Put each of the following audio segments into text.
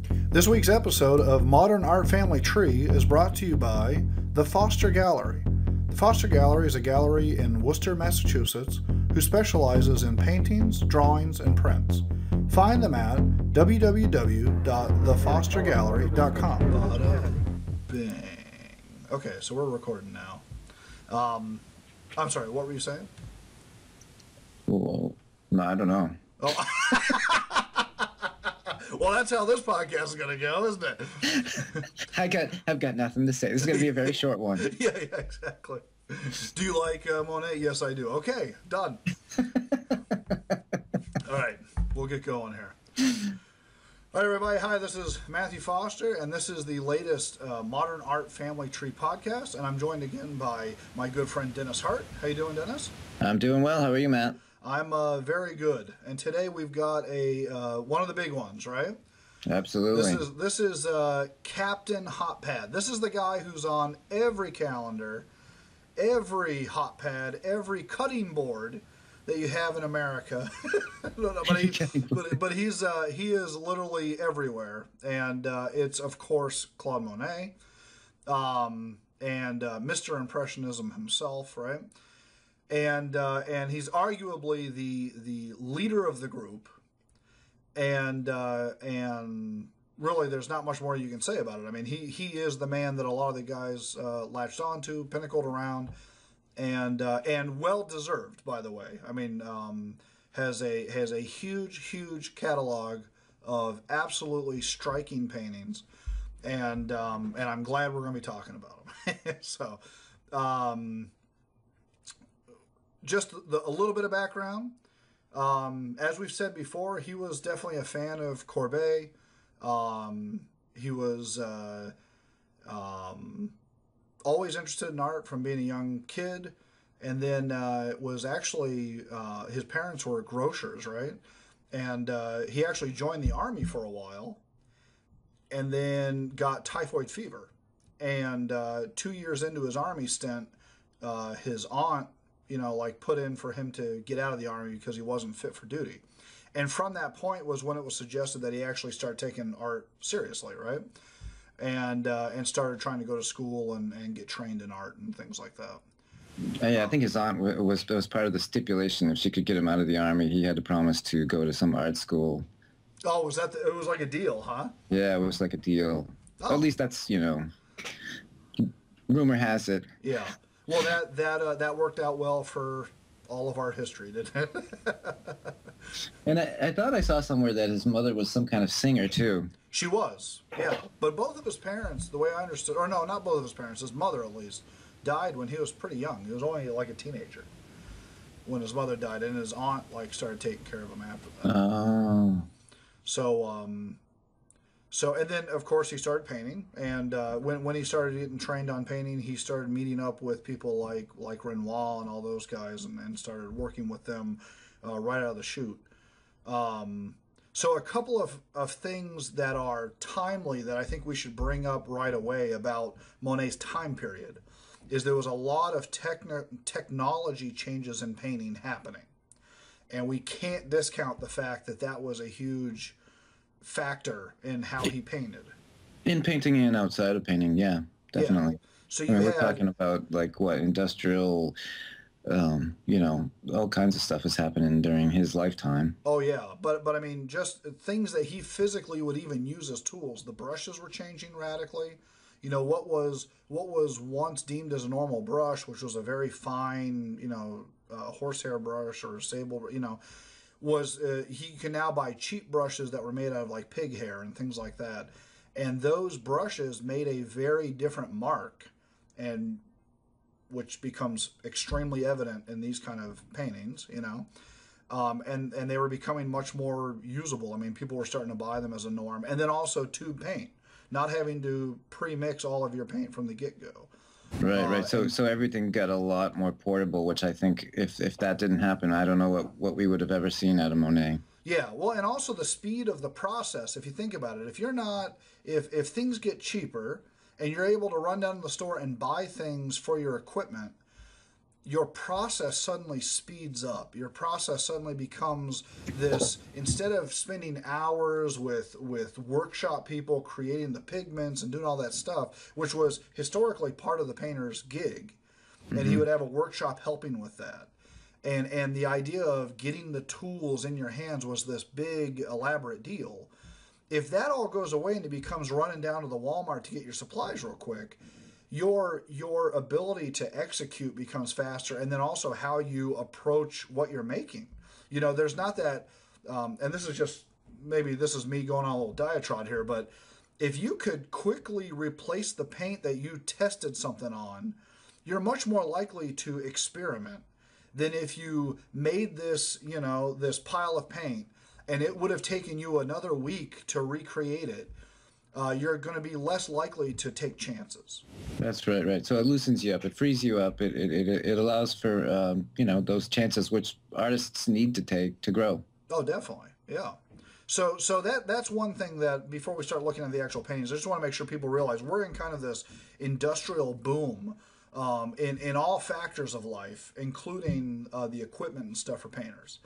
This week's episode of Modern Art Family Tree is brought to you by the Foster Gallery. The Foster Gallery is a gallery in Worcester, Massachusetts, who specializes in paintings, drawings, and prints. Find them at www.thefostergallery.com. Bada bing. Okay, so we're recording now. I'm sorry, what were you saying? Well, no, I don't know. Oh. Well, that's how this podcast is going to go, isn't it? I've got nothing to say. This is going to be a very short one. Yeah, exactly. Do you like Monet? Yes, I do. Okay, done. All right, we'll get going here. All right, everybody. Hi, this is Matthew Foster, and this is the latest Modern Art Family Tree podcast, and I'm joined again by my good friend Dennis Hart. How you doing, Dennis? I'm doing well. How are you, Matt? I'm very good, and today we've got a one of the big ones, right? Absolutely. This is Captain Hot Pad. This is the guy who's on every calendar, every hot pad, every cutting board that you have in America. but he is literally everywhere, and it's of course Claude Monet, and Mr. Impressionism himself, right? And he's arguably the leader of the group, and really there's not much more you can say about it. I mean, he is the man that a lot of the guys latched onto, pinnacled around, and well deserved, by the way. I mean, has a huge catalog of absolutely striking paintings, and I'm glad we're going to be talking about them. So. Just a little bit of background. As we've said before, he was definitely a fan of Courbet. He was always interested in art from being a young kid, and then was actually his parents were grocers, right? And he actually joined the army for a while, and then got typhoid fever. And 2 years into his army stint, his aunt, put in for him to get out of the army because he wasn't fit for duty. And from that point was when it was suggested that he actually start taking art seriously, right? And started trying to go to school and get trained in art and things like that. Yeah, I think his aunt was part of the stipulation. If she could get him out of the army, he had to promise to go to some art school. Oh, was that? It was like a deal, huh? Yeah, it was like a deal. Oh. At least that's, rumor has it. Yeah. Well, that worked out well for all of our history, didn't it? And I thought I saw somewhere that his mother was some kind of singer, too. She was, yeah. But both of his parents, the way I understood, or no, not both of his parents, his mother at least, died when he was pretty young. He was only like a teenager when his mother died, and his aunt started taking care of him after that. Oh. So, and then, of course, he started painting, and when he started getting trained on painting, he started meeting up with people like Renoir and all those guys, and started working with them right out of the chute. So a couple of things that are timely that I think we should bring up right away about Monet's time period is there was a lot of technology changes in painting happening, and we can't discount the fact that was a huge factor in how he painted. In painting and outside of painting, yeah, definitely. Yeah. So we're talking about industrial, all kinds of stuff is happening during his lifetime. Oh yeah, but I mean, just things that he physically would even use as tools. The brushes were changing radically. What was once deemed as a normal brush, which was a very fine, horsehair brush or sable, was he can now buy cheap brushes that were made out of like pig hair and things like that, and those brushes made a very different mark, and which becomes extremely evident in these kind of paintings, and they were becoming much more usable. I mean, people were starting to buy them as a norm, and then also tube paint, not having to pre-mix all of your paint from the get-go. Right. So everything got a lot more portable, which I think if that didn't happen, I don't know what we would have ever seen out of Monet. Yeah, well, and also the speed of the process. If you think about it, if things get cheaper and you're able to run down to the store and buy things for your equipment, your process suddenly speeds up. Your process suddenly becomes this, instead of spending hours with workshop people creating the pigments and doing all that stuff, which was historically part of the painter's gig, and he Hmm. would have a workshop helping with that. And the idea of getting the tools in your hands was this big elaborate deal. If that all goes away and it becomes running down to the Walmart to get your supplies real quick, your ability to execute becomes faster, and then also how you approach what you're making. You know, there's not that, and this is just, maybe this is me going on a little diatribe here, but if you could quickly replace the paint that you tested something on, you're much more likely to experiment than if you made this, you know, this pile of paint and it would have taken you another week to recreate it. You're going to be less likely to take chances. That's right, right. So it loosens you up, it frees you up, it allows for those chances which artists need to take to grow. Oh, definitely, yeah. So that's one thing that before we start looking at the actual paintings, I just want to make sure people realize we're in kind of this industrial boom in all factors of life, including the equipment and stuff for painters.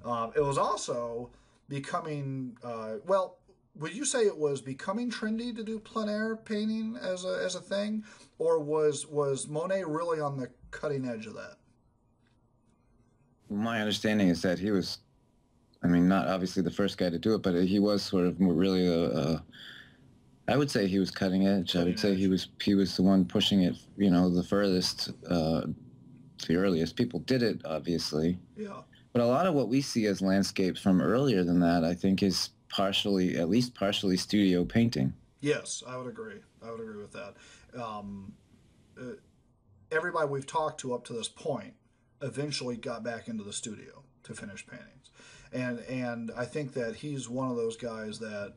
It was also becoming well. Would you say it was becoming trendy to do plein air painting as a thing, or was Monet really on the cutting edge of that? My understanding is that he was, I mean, not obviously the first guy to do it, but he was sort of really I would say he was cutting edge. I Cutting would say edge. he was the one pushing it, the furthest, the earliest. People did it, obviously. Yeah. But a lot of what we see as landscapes from earlier than that, I think, is partially, at least partially, studio painting. Yes, I would agree. I would agree with that. Um, uh, Everybody we've talked to up to this point eventually got back into the studio to finish paintings, and I think that he's one of those guys that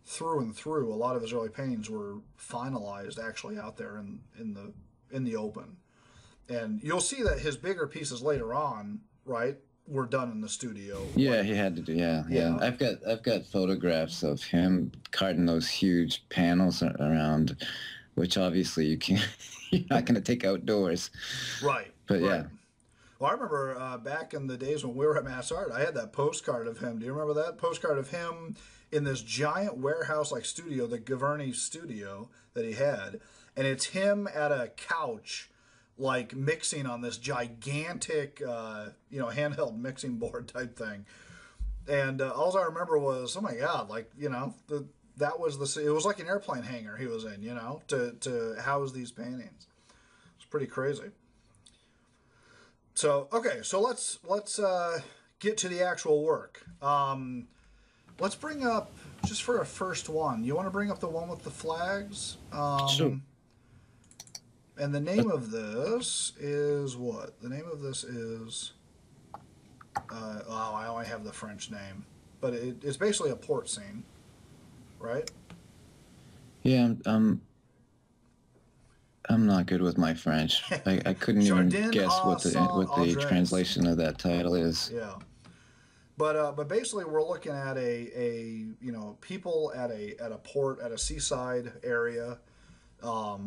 through and through, a lot of his early paintings were finalized actually out there in the open, and you'll see that his bigger pieces later on, right, were done in the studio. Yeah, Like, he had to do. Yeah, yeah. yeah, I've got photographs of him carting those huge panels around, which obviously you can't. You're not going to take outdoors. right, But right. yeah, Well, I remember back in the days when we were at Mass Art, I had that postcard of him. Do you remember that postcard of him in this giant warehouse like studio, the Gaverny studio that he had, and it's him at a couch, like mixing on this gigantic, handheld mixing board type thing. And all I remember was, oh my god, like that was it was like an airplane hangar he was in, to house these paintings. It's pretty crazy. So okay, so let's get to the actual work. Let's bring up just for a first one. You want to bring up the one with the flags? sure. And the name of this is what? The name of this is. I only have the French name, but it's basically a port scene, right? Yeah, I'm not good with my French. I couldn't even Jardin guess à Saint what the Andres. translation of that title is. Yeah. But basically, we're looking at a people at a port at a seaside area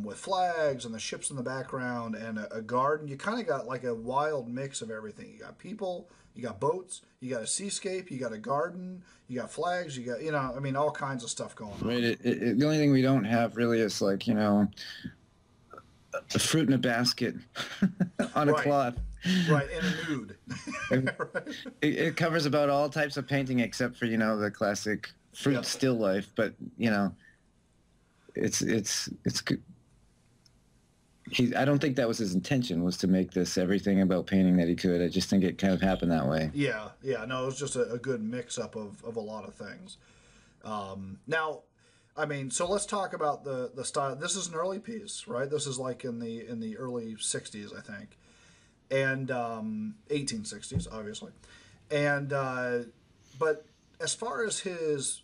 with flags and the ships in the background and a garden. You kind of got like a wild mix of everything. You got people, you got boats, you got a seascape, you got a garden, you got flags, you got I mean all kinds of stuff going on. Right. The only thing we don't have really is like a fruit in a basket on a Right. cloth. Right, in a nude. Right. It covers about all types of painting except for the classic fruit Yeah. still life. But it's good. I don't think that was his intention, was to make this everything about painting that he could. I just think it kind of happened that way. Yeah, yeah. No, it was just a good mix up of a lot of things. Now, I mean, so let's talk about the style. This is an early piece, right? This is like in the early '60s, I think, and 1860s, obviously. And but as far as his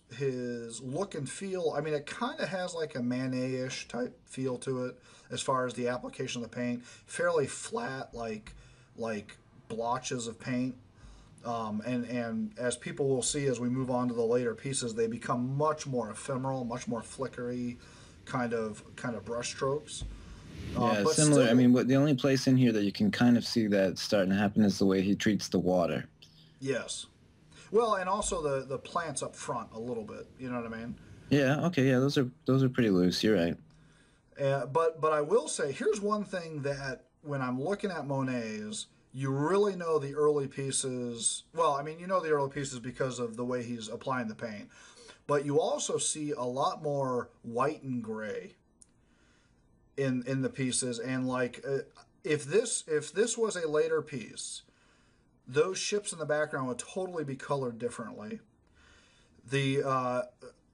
look and feel, I mean, it kind of has like a Manet-ish type feel to it. As far as the application of the paint, fairly flat, like blotches of paint. And as people will see as we move on to the later pieces, they become much more ephemeral, much more flickery, kind of brush strokes. Yeah, But similar. I still, mean, what the only place in here that you can kind of see that starting to happen is the way he treats the water. yes. Well, and also the plants up front a little bit. You know what I mean? Yeah, okay, yeah, those are pretty loose. You're right. But I will say, here's one thing that when I'm looking at Monet's, you really know the early pieces. Well, I mean, you know the early pieces because of the way he's applying the paint, but you also see a lot more white and gray in the pieces. And like, if this was a later piece, those ships in the background would totally be colored differently. The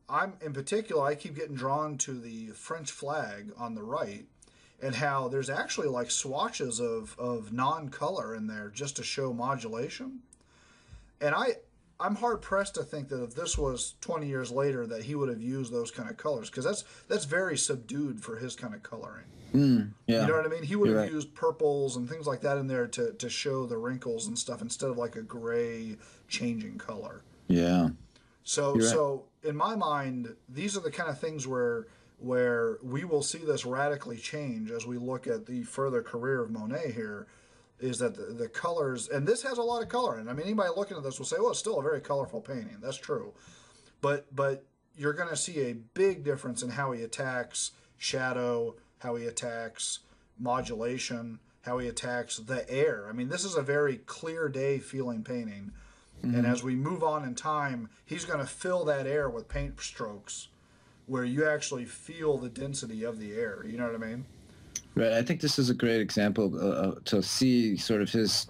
I'm in particular, I keep getting drawn to the French flag on the right, and how there's actually like swatches of non-color in there just to show modulation. And I'm hard pressed to think that if this was 20 years later that he would have used those kind of colors, because that's very subdued for his kind of coloring. You Yeah, know what I mean? He would you're have right. used purples and things like that in there to show the wrinkles and stuff instead of like a gray changing color. Yeah, So you're right. so in my mind, these are the kind of things where we will see this radically change as we look at the further career of Monet here. Is that the colors, and this has a lot of color, and I mean anybody looking at this will say, "Well, it's still a very colorful painting." That's true, but you're going to see a big difference in how he attacks shadow, how he attacks modulation, how he attacks the air. I mean, this is a very clear day feeling painting, and Hmm. as we move on in time, he's going to fill that air with paint strokes where you actually feel the density of the air. You know what I mean? Right. I think this is a great example to see sort of his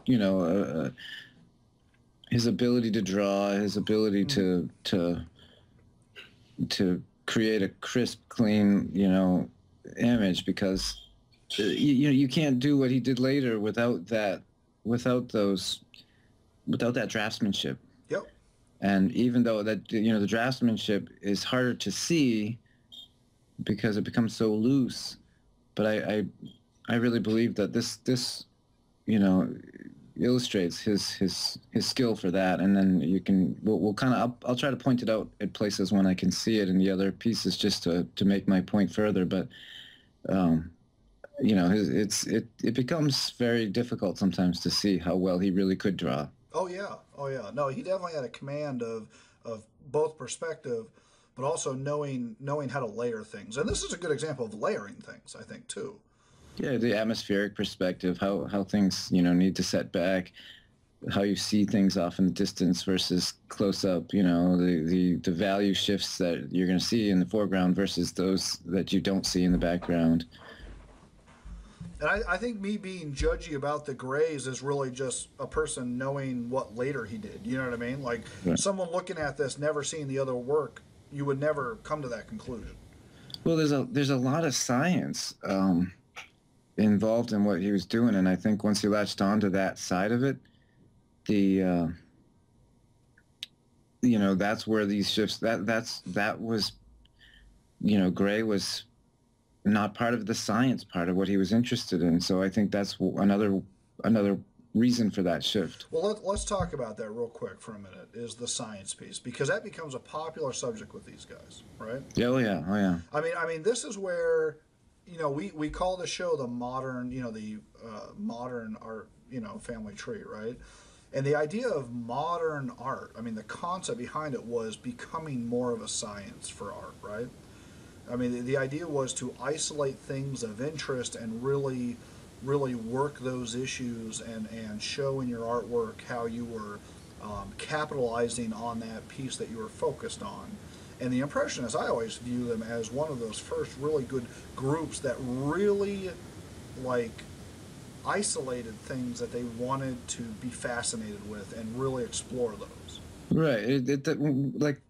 ability to draw, his ability Mm-hmm. to create a crisp, clean, image because you can't do what he did later without those without that draftsmanship. Yep. And even though that the draftsmanship is harder to see because it becomes so loose, but I really believe that this you know illustrates his skill for that, and then we'll kind of I'll try to point it out at places when I can see it in the other pieces just to make my point further. But um, it becomes very difficult sometimes to see how well he really could draw. Oh yeah. Oh yeah. No, he definitely had a command of both perspective, but also knowing how to layer things. And this is a good example of layering things, I think, too. Yeah, the atmospheric perspective, how things need to set back, how you see things off in the distance versus close up. The value shifts that you're going to see in the foreground versus those that you don't see in the background. And I think me being judgy about the grays is really just a person knowing what later he did. You know what I mean? Like Right. someone looking at this, never seeing the other work, you would never come to that conclusion. Well, there's a lot of science involved in what he was doing, and I think once he latched onto that side of it, the that's where these shifts that was Gray was not part of the science part of what he was interested in. So I think that's another reason for that shift. Well, let's talk about that real quick for a minute. Is the science piece, because that becomes a popular subject with these guys, right? Yeah, oh yeah, oh yeah. I mean, this is where we call the show the modern, modern art, family tree, right? And the idea of modern art, I mean, the concept behind it was becoming more of a science for art, right? I mean, the idea was to isolate things of interest and really, really work those issues and show in your artwork how you were capitalizing on that piece that you were focused on. And the Impressionists, I always view them as one of those first really good groups that really, like, isolated things that they wanted to be fascinated with and really explore those. Right. Like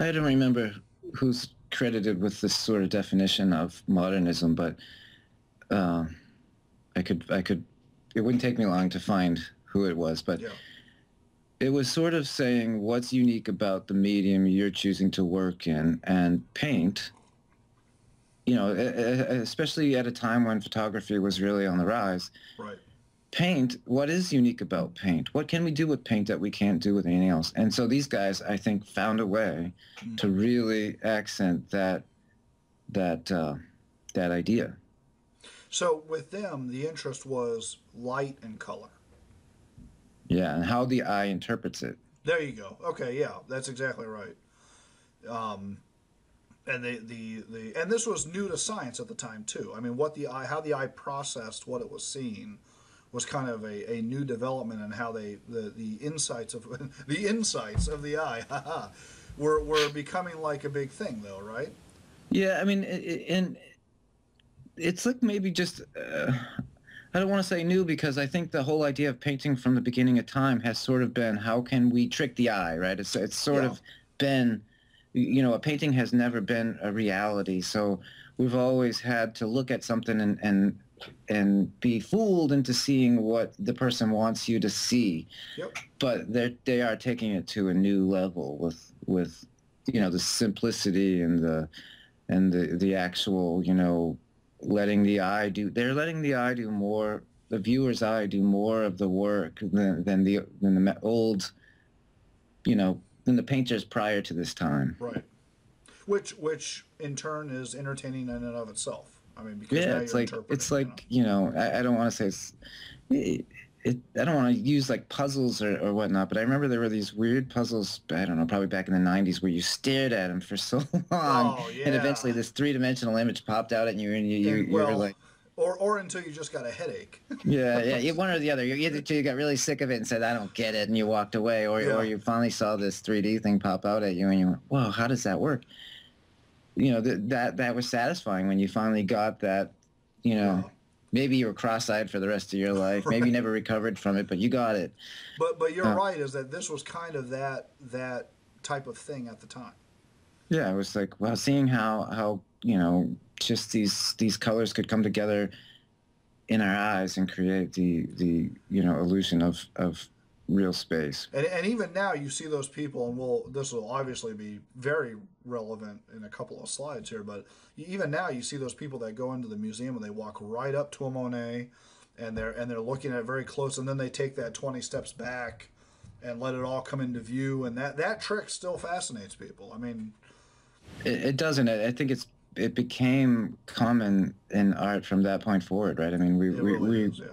I don't remember who's credited with this sort of definition of modernism, but uh, I could. It wouldn't take me long to find who it was, but Yeah. it was sort of saying what's unique about the medium you're choosing to work in, and paint. Especially at a time when photography was really on the rise. Right. Paint, what is unique about paint? What can we do with paint that we can't do with anything else? And so these guys, I think, found a way to Mm-hmm. really accent that idea. So with them, the interest was light and color. Yeah, and how the eye interprets it. There you go. Okay, yeah, that's exactly right. Um, and and this was new to science at the time too. I mean, what the eye, how the eye processed what it was seeing, was kind of a new development in how the insights of the insights of the eye were becoming like a big thing though, right? Yeah, I mean, and it's like maybe just I don't want to say new because I think the whole idea of painting from the beginning of time has sort of been how can we trick the eye, right? It's sort Yeah, of been, a painting has never been a reality, so we've always had to look at something and be fooled into seeing what the person wants you to see. yep, But they are taking it to a new level with the simplicity and the actual, letting the eye do they're letting the eye do more, the viewer's eye do more of the work than the old, than the painters prior to this time. right. Which in turn is entertaining in and of itself. I mean, because Yeah, now it's you're like interpreting, it's like, I don't want to say I don't want to use like puzzles or whatnot, but I remember there were these weird puzzles, I don't know, probably back in the 90s where you stared at them for so long Oh and yeah, eventually this three-dimensional image popped out at you and and you're well, like, or until you just got a headache. yeah, one or the other. You got really sick of it and said, "I don't get it," and you walked away, or Yeah, you finally saw this 3D thing pop out at you, and you went, "Whoa, how does that work?" That was satisfying when you finally got that. You know, yeah, maybe you were cross-eyed for the rest of your life. Maybe you right. never recovered from it, but you got it. But you're Uh, right. Is that this was kind of that type of thing at the time. yeah, it was like, well, seeing how just these colors could come together in our eyes and create the illusion of real space. And even now you see those people, and this will obviously be very relevant in a couple of slides here. But even now you see those people that go into the museum and they walk right up to a Monet, and they're looking at it very close, and then they take that 20 steps back and let it all come into view, and that trick still fascinates people. I mean, It doesn't. I think it became common in art from that point forward, right? I mean, it really is. Yeah,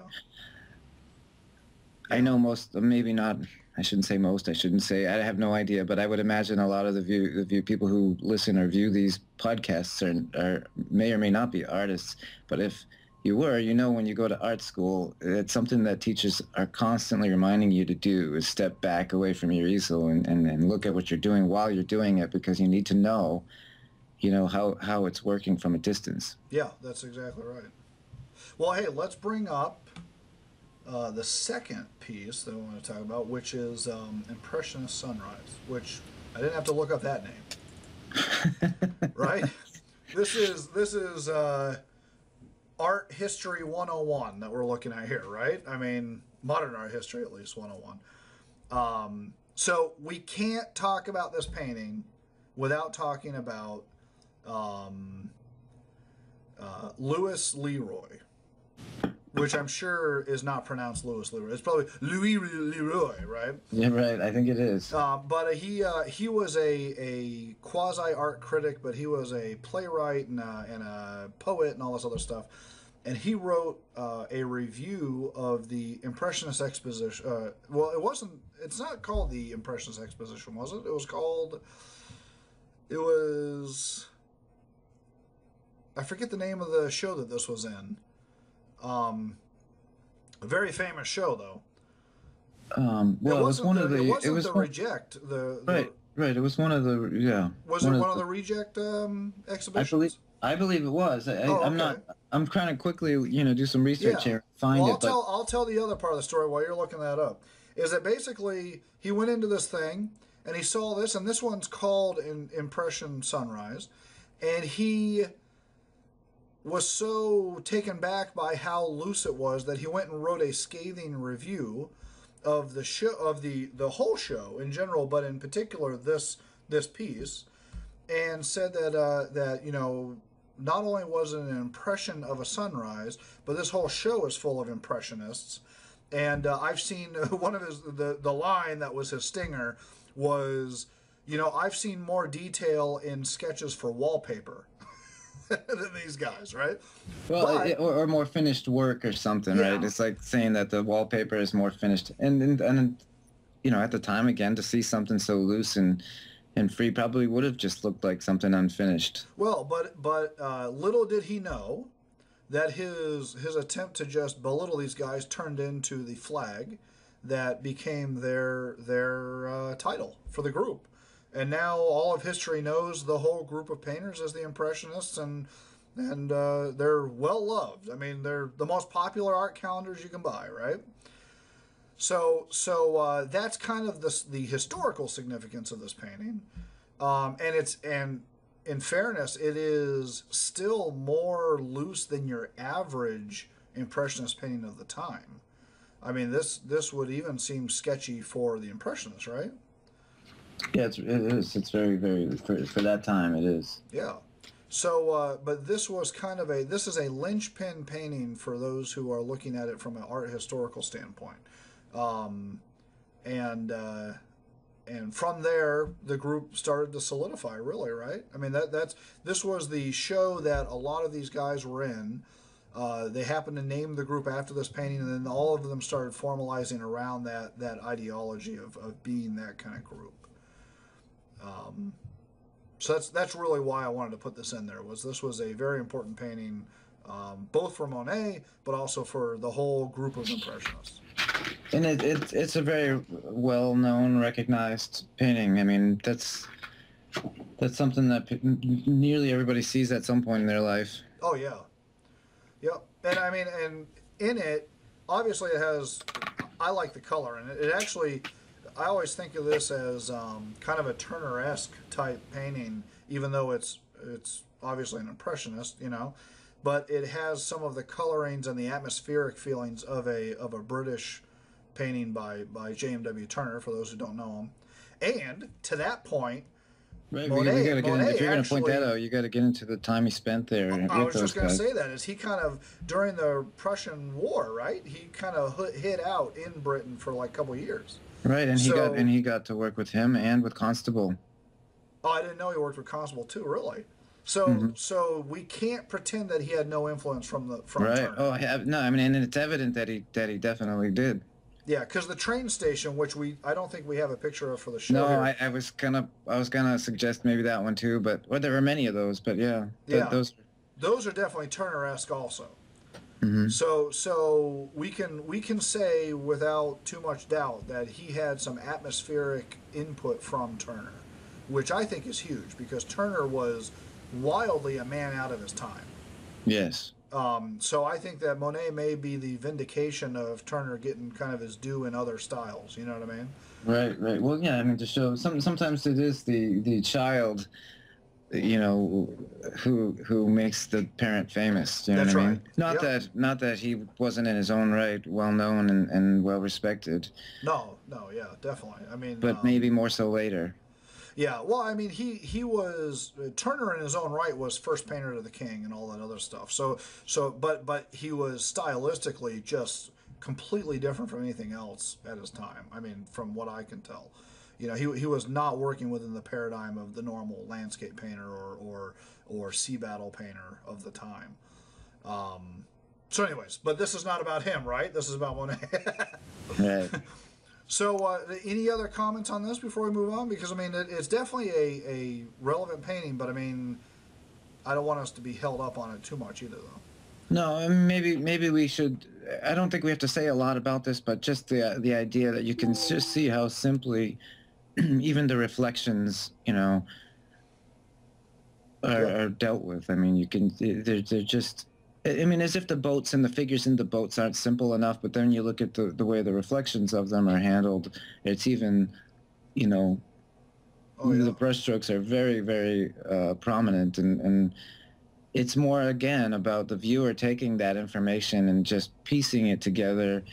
I yeah, know most, maybe not. I shouldn't say most. I shouldn't say. I have no idea, but I would imagine a lot of the people who listen or view these podcasts are may or may not be artists. But if you were, when you go to art school, it's something that teachers are constantly reminding you to do is step back away from your easel and look at what you're doing while you're doing it because you need to know how it's working from a distance. yeah. That's exactly right. Well, hey, let's bring up the second piece that I want to talk about, which is Impressionist Sunrise, which I didn't have to look up that name, right? This is art history 101 that we're looking at here, right? I mean, modern art history at least 101. So we can't talk about this painting without talking about um, Louis Leroy, which I'm sure is not pronounced Louis Leroy. It's probably Louis Leroy, right? Yeah, right. I think it is. But he was a quasi art critic, but he was a playwright and a poet and all this other stuff. And he wrote a review of the Impressionist Exposition. Well, it wasn't. It's not called the Impressionist Exposition, was it? It was called. It was. I forget the name of the show that this was in. A very famous show, though. Well, it was one of the. It It wasn't was the one, Reject. Right, right. It was one of the. Yeah. Was it One of one of the. the Reject I believe. exhibitions? I believe it was. Oh, I'm okay. not. I'm trying to quickly, do some research Yeah. here, find Well, it, but I'll tell the other part of the story while you're looking that up. Is that basically he went into this thing and he saw this, and this one's called Impression Sunrise, and he was so taken back by how loose it was that he went and wrote a scathing review of the show, of the whole show in general, but in particular this piece, and said that not only was it an impression of a sunrise, but this whole show is full of impressionists. And I've seen one of the line that was his stinger was, I've seen more detail in sketches for wallpaper. than these guys, right? Well, But or more finished work or something, right? yeah, It's like saying that the wallpaper is more finished, and at the time again to see something so loose and free probably would have just looked like something unfinished. well, but little did he know that his attempt to just belittle these guys turned into the flag that became their title for the group. And now all of history knows the whole group of painters as the Impressionists, and they're well loved. I mean, they're the most popular art calendars you can buy, right? So that's kind of the historical significance of this painting, and in fairness, it is still more loose than your average Impressionist painting of the time. I mean, this would even seem sketchy for the Impressionists, right? Yeah, it is. It's very, very for that time. It is. Yeah. So, but this is a linchpin painting for those who are looking at it from an art historical standpoint, um, and and from there the group started to solidify. Really, right? I mean this was the show that a lot of these guys were in. They happened to name the group after this painting, and then all of them started formalizing around that ideology of being that kind of group. Um, so that's really why I wanted to put this in there. This was a very important painting, both for Monet, but also for the whole group of Impressionists. And it's a very well known, recognized painting. I mean, that's something that nearly everybody sees at some point in their life. Oh yeah, yep. And I mean, and in it, obviously it has. I like the color, and it actually. I always think of this as kind of a Turner-esque type painting, even though it's obviously an impressionist, but it has some of the colorings and the atmospheric feelings of a British painting by J.M.W. Turner, for those who don't know him. And to that point, Right, Monet, we gotta get Monet if you're going to point actually, that out, you got to get into the time he spent there I with was those just going to guys. say that, is he kind of, during the Prussian War, right? He kind of hid out in Britain for like a couple of years. Right, and So, he got to work with him and with Constable. oh, I didn't know he worked with Constable too, really. So Hmm. so we can't pretend that he had no influence from Right. Turner. Oh, no, I mean, and it's evident that he definitely did. Yeah, because the train station, which I don't think we have a picture of for the show No, here. I was gonna suggest maybe that one too, but well, there were many of those, but yeah, Yeah, those. those are definitely Turner-esque also. Hmm. So we can say without too much doubt that he had some atmospheric input from Turner, which I think is huge because Turner was wildly a man out of his time. Yes. So I think that Monet may be the vindication of Turner getting kind of his due in other styles. You know what I mean? Right. Right. Well, yeah. I mean, to show sometimes it is the child, who makes the parent famous. You know That's what I right. mean? Not Yep. that he wasn't in his own right well known and well respected, No, no, yeah, definitely. I mean, but maybe more so later. yeah. Well, I mean, he was Turner in his own right was first painter to the king and all that other stuff. But he was stylistically just completely different from anything else at his time. I mean, from what I can tell, he was not working within the paradigm of the normal landscape painter or sea battle painter of the time. So, anyways, but this is not about him, right? This is about Monet. Right. So, any other comments on this before we move on? Because I mean, it's definitely a relevant painting, but I mean, I don't want us to be held up on it too much either, though. No, I mean, maybe we should. I don't think we have to say a lot about this, but just the idea that you can just see how simply even the reflections, Yeah, are dealt with. I mean, you can they're just. I mean, as if the boats and the figures in the boats aren't simple enough, but then you look at the way the reflections of them are handled. It's even, you know, oh yeah, the brushstrokes are very, very prominent, and it's more again about the viewer taking that information and just piecing it together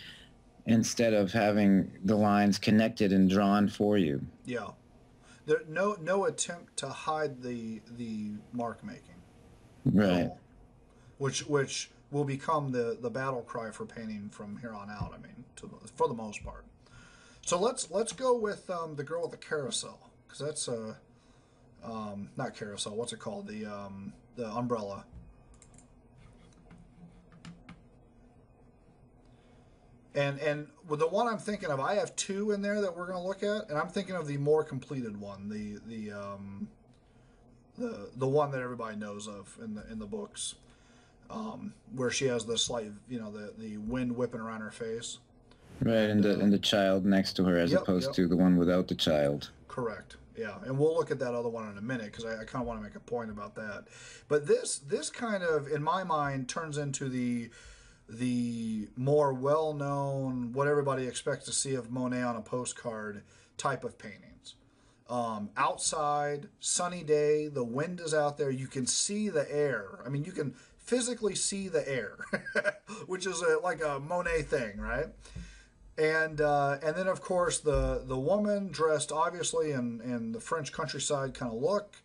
instead of having the lines connected and drawn for you. yeah. There no attempt to hide the mark making at Right. all, which will become the battle cry for painting from here on out. I mean, for the most part. So let's go with the girl with the carousel, because Not carousel. What's it called? The umbrella. And with the one I'm thinking of, I have two in there that we're going to look at, and I'm thinking of the more completed one, the one that everybody knows of in the books, where she has the slight, the wind whipping around her face. Right, and the child next to her, as Yep, opposed yep, to the one without the child. correct. Yeah, and we'll look at that other one in a minute because I kind of want to make a point about that. But this kind of, in my mind, turns into the more well-known, what everybody expects to see of Monet on a postcard type of paintings. Outside, sunny day, the wind is out there. You can see the air. I mean, you can physically see the air, which is like a Monet thing, right? And then of course the woman dressed obviously in the French countryside kind of look,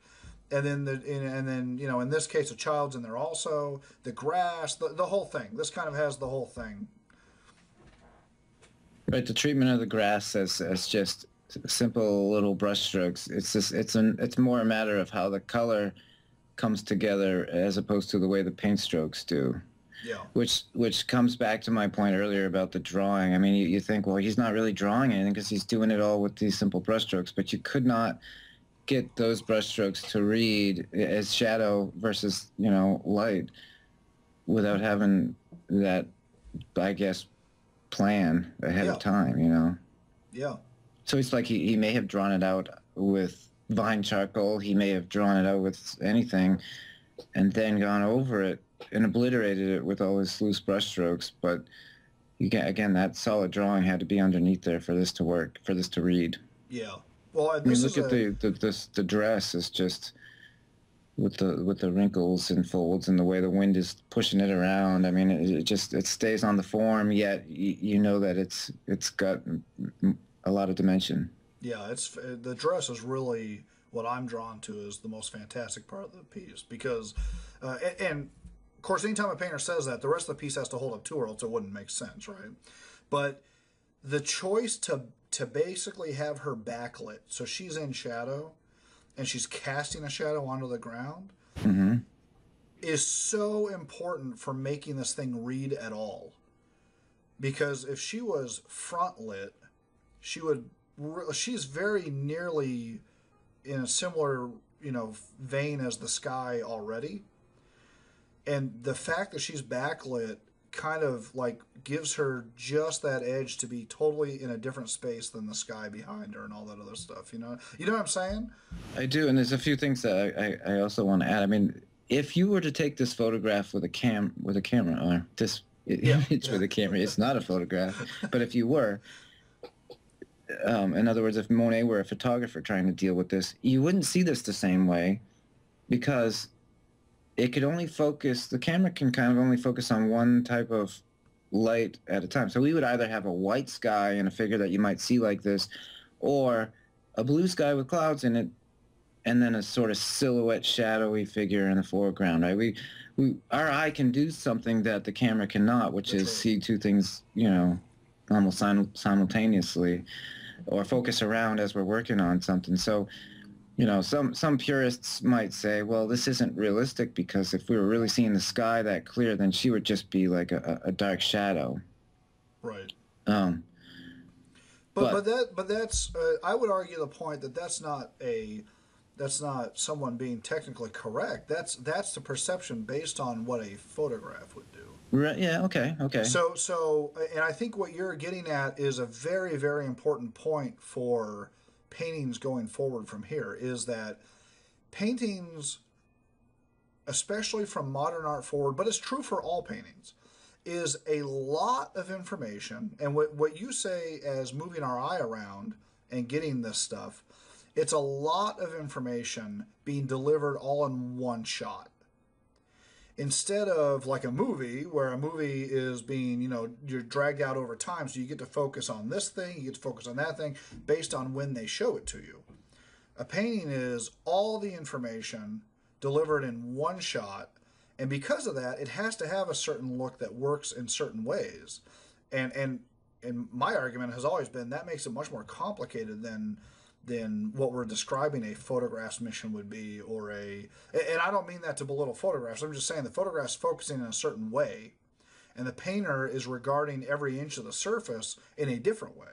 and then in this case a child's in there also. The grass, the whole thing. This kind of has the whole thing. Right, the treatment of the grass as just simple little brush strokes. It's more a matter of how the color comes together as opposed to the way the paint strokes do. Yeah. Which comes back to my point earlier about the drawing. I mean, you think, well, he's not really drawing anything because he's doing it all with these simple brushstrokes, but you could not get those brushstrokes to read as shadow versus, light without having that, I guess, plan ahead of time, Yeah. So it's like he may have drawn it out with vine charcoal. He may have drawn it out with anything and then gone over it and obliterated it with all his loose brushstrokes. But again, that solid drawing had to be underneath there for this to work, for this to read. Yeah. Well, I mean, look at the dress is just with the wrinkles and folds and the way the wind is pushing it around. I mean, it stays on the form, yet you know that it's got a lot of dimension. Yeah, the dress is really what I'm drawn to is the most fantastic part of the piece because, and of course, anytime a painter says that, the rest of the piece has to hold up to her, else it wouldn't make sense, right? But the choice to basically have her backlit, so she's in shadow, and she's casting a shadow onto the ground, is so important for making this thing read at all. Because if she was front lit, she's very nearly in a similar vein as the sky already, and the fact that she's backlit kind of like gives her just that edge to be totally in a different space than the sky behind her and all that other stuff. You know what I'm saying? I do, and there's a few things that I also want to add. I mean, if you were to take this photograph with a camera, or this image with a camera, it's not a photograph. But if you were, in other words, if Monet were a photographer trying to deal with this, you wouldn't see this the same way because it could only focus, the camera can kind of only focus on one type of light at a time. So we would either have a white sky and a figure that you might see like this, or a blue sky with clouds in it, and then a sort of silhouette shadowy figure in the foreground, right? Our eye can do something that the camera cannot, which is see two things, almost simultaneously, or focus around as we're working on something. So, some purists might say, well, this isn't realistic because if we were really seeing the sky that clear, then she would just be like a dark shadow. Right. But that's I would argue the point that that's not someone being technically correct. That's the perception based on what a photograph would do. Right. Yeah. Okay. So, and I think what you're getting at is a very, very important point for paintings going forward from here, is that paintings, especially from modern art forward, but it's true for all paintings, is a lot of information. And what you say as moving our eye around and getting this stuff, it's a lot of information being delivered all in one shot. Instead of like a movie, where a movie is being, you're dragged out over time, so you get to focus on this thing, you get to focus on that thing, based on when they show it to you. A painting is all the information delivered in one shot, and because of that, it has to have a certain look that works in certain ways. And my argument has always been that makes it much more complicated than than what we're describing a photographs mission would be, or and I don't mean that to belittle photographs. I'm just saying the photograph's focusing in a certain way, and the painter is regarding every inch of the surface in a different way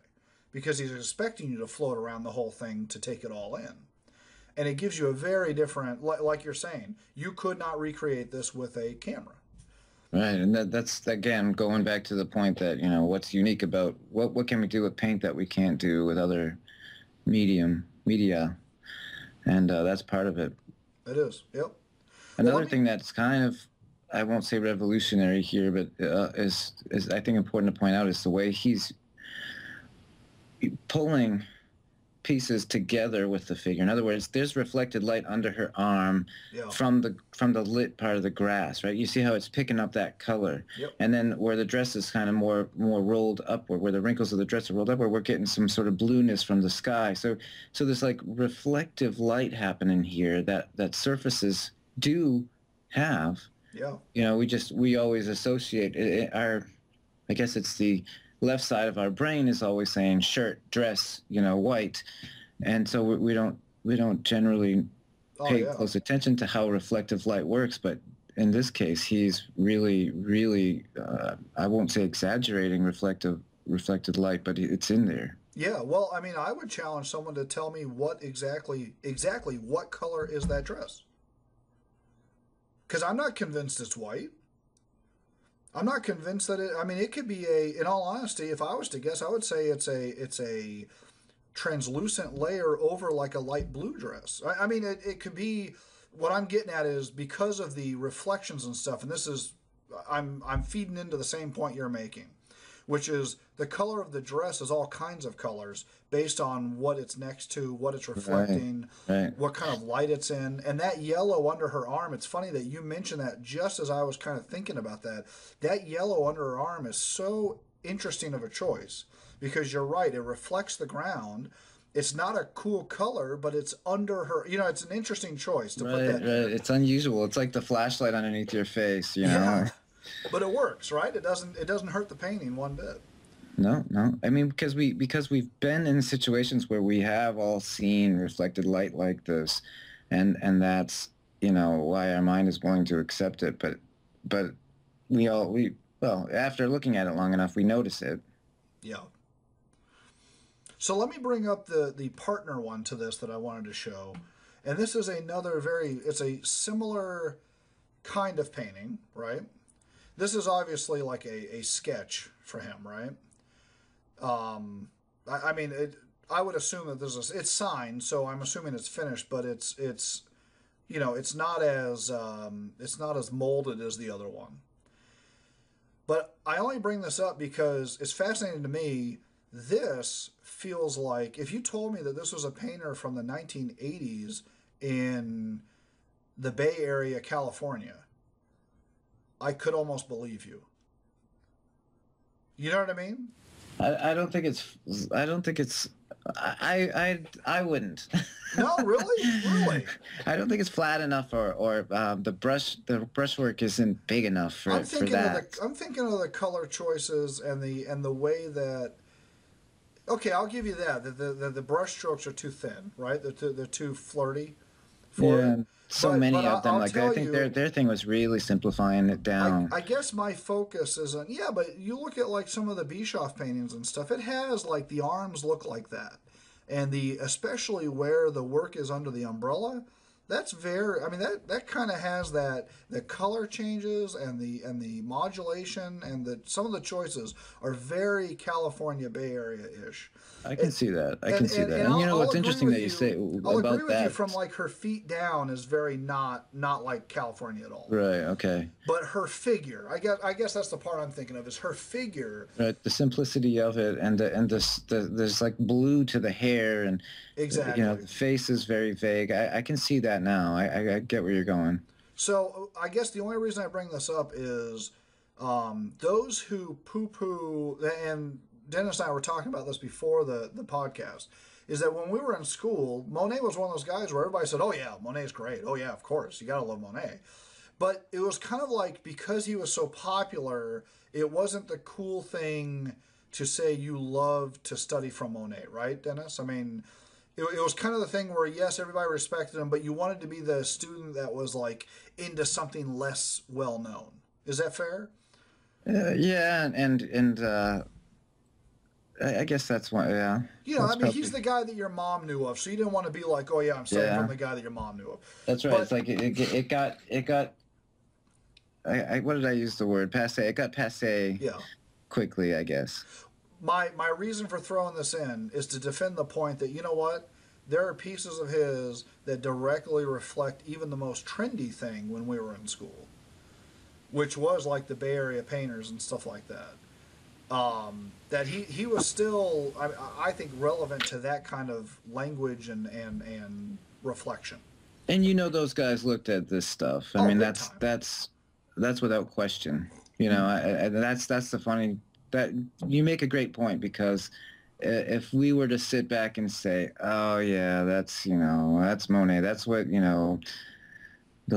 because he's expecting you to float around the whole thing to take it all in. And it gives you a very different, like you're saying, you could not recreate this with a camera. Right, and that's again going back to the point that, you know, what's unique about what can we do with paint that we can't do with other media, and that's part of it. It is, yep. Another thing that's kind of, I won't say revolutionary here, but is I think important to point out is the way he's pulling pieces together with the figure. In other words, there's reflected light under her arm from the lit part of the grass, right? You see how it's picking up that color. Yep. And then where the dress is kind of more rolled upward, where the wrinkles of the dress are rolled upward, we're getting some sort of blueness from the sky. So there's like reflective light happening here that surfaces do have. Yeah. You know, we always associate I guess it's the left side of our brain is always saying shirt, dress, you know, white, and so we don't generally pay close attention to how reflective light works. But in this case, he's really I won't say exaggerating reflected light, but it's in there. Yeah, well, I mean, I would challenge someone to tell me what exactly what color is that dress, because I'm not convinced it's white. I'm not convinced that it could be in all honesty, if I was to guess, I would say it's a translucent layer over like a light blue dress. I mean, it could be, what I'm getting at is because of the reflections and stuff, and this is, I'm feeding into the same point you're making, which is the color of the dress is all kinds of colors based on what it's next to, what it's reflecting, right. What kind of light it's in. And that yellow under her arm, it's funny that you mentioned that just as I was kind of thinking about that. That yellow under her arm is so interesting of a choice because you're right, it reflects the ground. It's not a cool color, but it's under her. You know, it's an interesting choice to put that there. Right. It's unusual. It's like the flashlight underneath your face, you know? Yeah. But it works, right? It doesn't hurt the painting one bit. No. I mean, because we've been in situations where we have all seen reflected light like this, and that's, you know, why our mind is willing to accept it. But well, after looking at it long enough, we notice it. Yeah. So let me bring up the partner one to this that I wanted to show, and this is another it's a similar kind of painting, right? This is obviously like a sketch for him, right? I mean, I would assume that it's signed, so I'm assuming it's finished, but it's you know, it's not as molded as the other one. But I only bring this up because it's fascinating to me. This feels like, if you told me that this was a painter from the 1980s in the Bay Area, California, I could almost believe you. You know what I mean? I don't think it's I wouldn't. No, really. I don't think it's flat enough, or the brushwork isn't big enough for that. I'm thinking of the color choices and the way that. Okay, I'll give you that. The brush strokes are too thin, right? They're too flirty. Many of them. I think their thing was really simplifying it down. I guess my focus is on, but you look at like some of the Bischoff paintings and stuff. It has like the arms look like that, and especially where the work is under the umbrella. That's that kind of has the color changes and the modulation and some of the choices are very California Bay Area ish. I can see that. And you know what's interesting that you say about that? I'll agree with you from like her feet down is very not like California at all. Right. Okay. But her figure, I guess that's the part I'm thinking of, is her figure. Right. The simplicity of it, and there's like blue to the hair, and exactly. You know, the face is very vague. I can see that now. I get where you're going. So I guess the only reason I bring this up is those who poo-poo, and Dennis and I were talking about this before the podcast, is that when we were in school, Monet was one of those guys where everybody said, oh yeah, Monet's great. Oh yeah, of course, you gotta love Monet. But it was kind of like, because he was so popular, it wasn't the cool thing to say you love to study from Monet, right, Dennis? I mean, it was kind of the thing where yes, everybody respected him, but you wanted to be the student that was like into something less well known. Is that fair? Yeah, and I guess that's why. Yeah, You know, I that's mean, he's probably the guy that your mom knew of, so you didn't want to be like, oh yeah, I'm studying from yeah. the guy that your mom knew of. That's right. It's But like it got. What did I use the word passe? It got passe yeah, quickly, I guess. my reason for throwing this in is to defend the point that you know what, there are pieces of his that directly reflect even the most trendy thing when we were in school, which was like the Bay Area painters and stuff like that. That he was still, I think, relevant to that kind of language and reflection. And those guys looked at this stuff. I Oh, mean, big that's time. that's that's without question. Mm-hmm. That's the funny that you make a great point because if we were to sit back and say, oh yeah, that's Monet, that's what the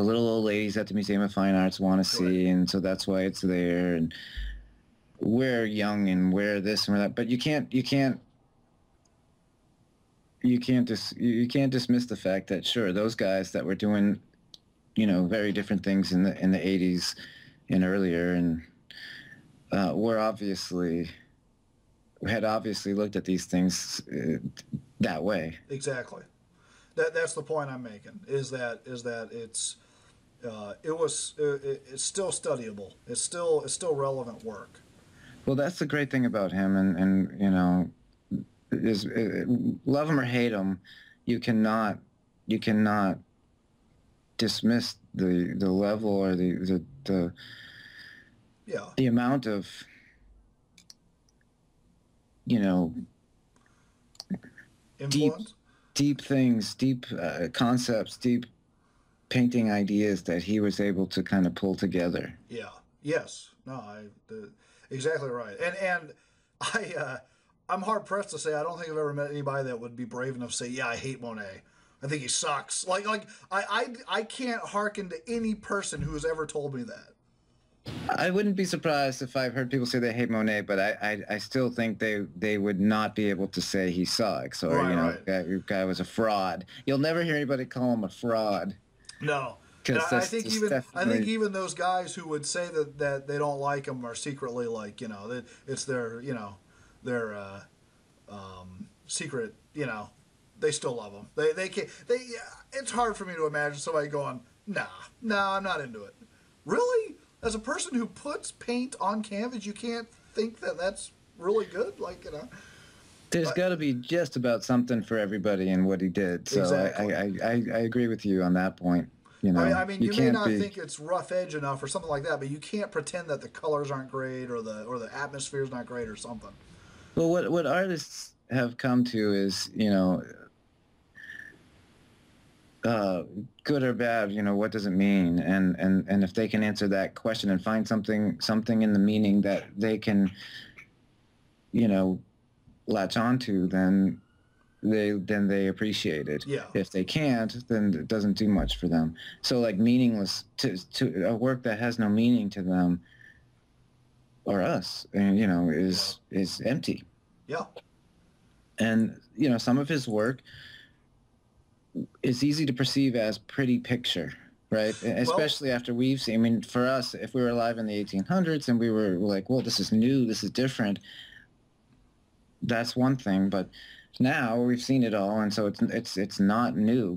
little old ladies at the Museum of Fine Arts want to Right. see, and so that's why it's there, and we're young and we're this and we're that, but you can't dismiss the fact that sure those guys that were doing very different things in the 80s and earlier and were obviously looked at these things that way. Exactly. That's the point I'm making. Is that it's still studyable. It's still relevant work. Well, that's the great thing about him, and is love him or hate him, you cannot dismiss the level or the Yeah. the amount of you know deep Influence. deep things, deep concepts, deep painting ideas that he was able to kind of pull together. Yeah. Yes. No. Exactly right. And I'm hard pressed to say I don't think I've ever met anybody that would be brave enough to say, yeah, I hate Monet. I think he sucks. I can't hearken to any person who has ever told me that. I wouldn't be surprised if I've heard people say they hate Monet, but I still think they would not be able to say he sucks or Right. Right. guy was a fraud. You'll never hear anybody call him a fraud No. And because I that's think just even I think definitely even those guys who would say that they don't like him are secretly like that it's their secret they still love him. They can't they. It's hard for me to imagine somebody going nah, I'm not into it. Really, as a person who puts paint on canvas, you can't think that that's really good. there's But got to be just about something for everybody in what he did. So exactly. I agree with you on that point. I mean, You you may can't not be. think it's rough edge enough or something like that, but you can't pretend that the colors aren't great or the atmosphere's not great or something. Well, what artists have come to is good or bad, what does it mean? And if they can answer that question and find something in the meaning that they can, you know, latch onto, then they appreciate it. Yeah. If they can't, then it doesn't do much for them. So like meaningless to a work that has no meaning to them or us, and Yeah. is empty. Yeah. And some of his work is easy to perceive as pretty picture, right? Well, Especially after we've seen. I mean, for us, if we were alive in the 1800s and we were like, well, this is new, this is different, that's one thing. But now we've seen it all, and so it's not new.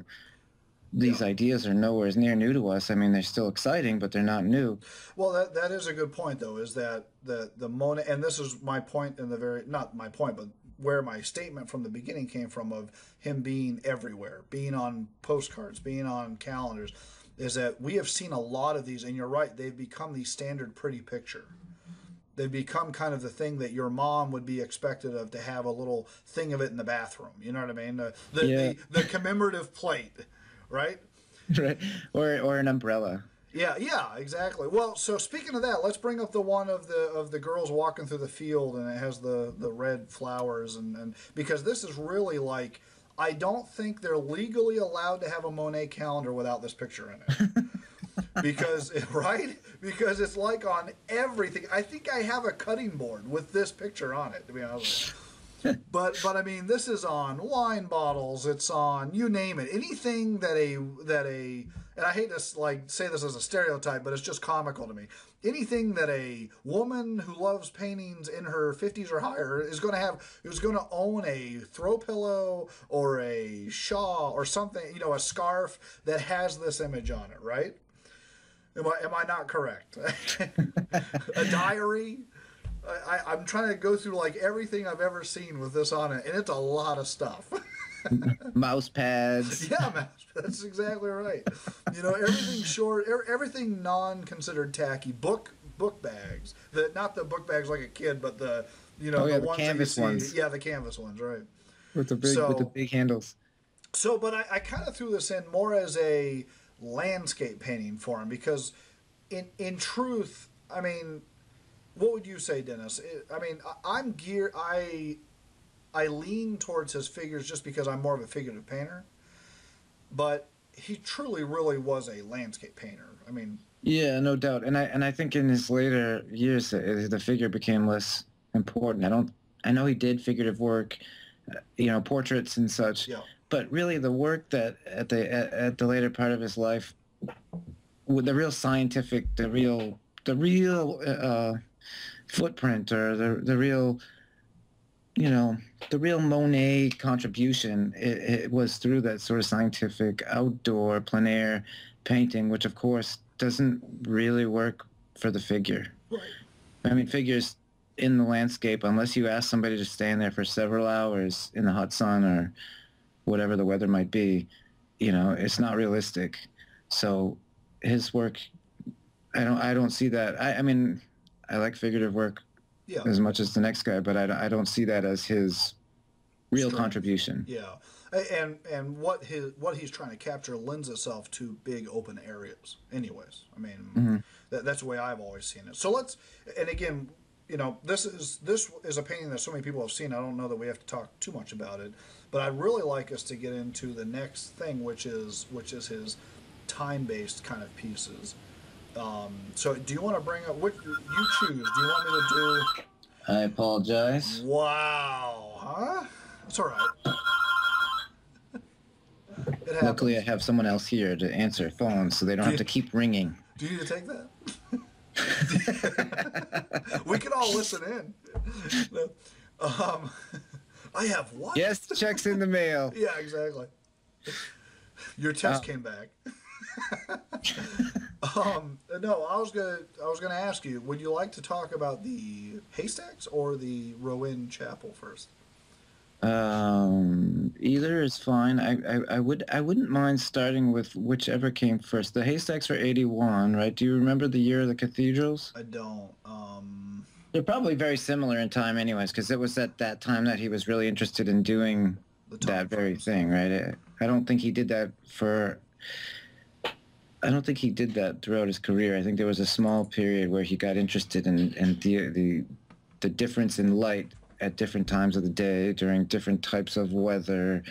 yeah. These ideas are nowhere near new to us. I mean, they're still exciting, but they're not new. Well, that is a good point, though, is that the Monet, and this is my point in the very, not my point, but where my statement from the beginning came from of him being everywhere, being on postcards, being on calendars, is that we have seen a lot of these, and you're right, they've become the standard pretty picture. They've become kind of the thing that your mom would be expected of to have a little thing of it in the bathroom. You know what I mean? Yeah, The commemorative plate, right? right. Or an umbrella. Yeah, yeah, exactly. Well, so speaking of that, let's bring up the one of the girls walking through the field, and it has the red flowers, and because this is really like I don't think they're legally allowed to have a Monet calendar without this picture in it. Because right, because it's like on everything. I think I have a cutting board with this picture on it. To be honest with you. But I mean, this is on wine bottles. It's on, you name it. Anything that a and I hate to like say this as a stereotype, but it's just comical to me. Anything that a woman who loves paintings in her 50s or higher is going to have, is going to own a throw pillow or a shawl or something, a scarf that has this image on it, right? Am I not correct? A diary. I'm trying to go through like everything I've ever seen with this on it, and it's a lot of stuff. Mouse pads. Yeah, man, that's exactly right. Everything short, everything non-considered tacky. Book bags. Not the book bags like a kid, but Oh yeah, the the ones canvas that you see. ones Yeah, the canvas ones, right? with the big handles. So, but I kind of threw this in more as a landscape painting for him because, in truth, I mean, what would you say, Dennis? I mean, I'm geared. I lean towards his figures just because I'm more of a figurative painter, but he truly, really was a landscape painter. I mean, Yeah, no doubt. And I think in his later years, the figure became less important. I know he did figurative work, portraits and such, yeah, but really the work that at the later part of his life, with the real scientific, the real footprint, or the real Monet contribution, it was through that sort of scientific outdoor plein air painting, which of course doesn't really work for the figure. right. I mean, figures in the landscape, unless you ask somebody to stand there for several hours in the hot sun or whatever the weather might be, it's not realistic. So his work, I don't see that. I mean, I like figurative work Yeah, as much as the next guy, but I don't see that as his real strength. contribution. Yeah, and what he's trying to capture lends itself to big open areas. Anyways, I mean, Hmm. that's the way I've always seen it. So and again, this is a painting that so many people have seen. I don't know that we have to talk too much about it, but I'd really like us to get into the next thing, which is his time-based kind of pieces. So do you want to bring up what you choose? Do you want me to I apologize. do? Wow, huh? That's all right. It Luckily, I happens. have someone else here to answer phones, so they don't Do have you, to keep ringing. do you need to take that? We could all listen in. No. Um, I have what? Yes, checks in the mail. Yeah, exactly. Your test came back. No, I was gonna ask you. Would you like to talk about the haystacks or the Rowan Chapel first? Either is fine. I wouldn't mind starting with whichever came first. The haystacks were 81, right? Do you remember the year of the cathedrals? I don't. They're probably very similar in time anyways, because it was at that time that he was really interested in doing The that time very frames. thing, right? I don't think he did that I don't think he did that throughout his career. I think there was a small period where he got interested in the difference in light at different times of the day during different types of weather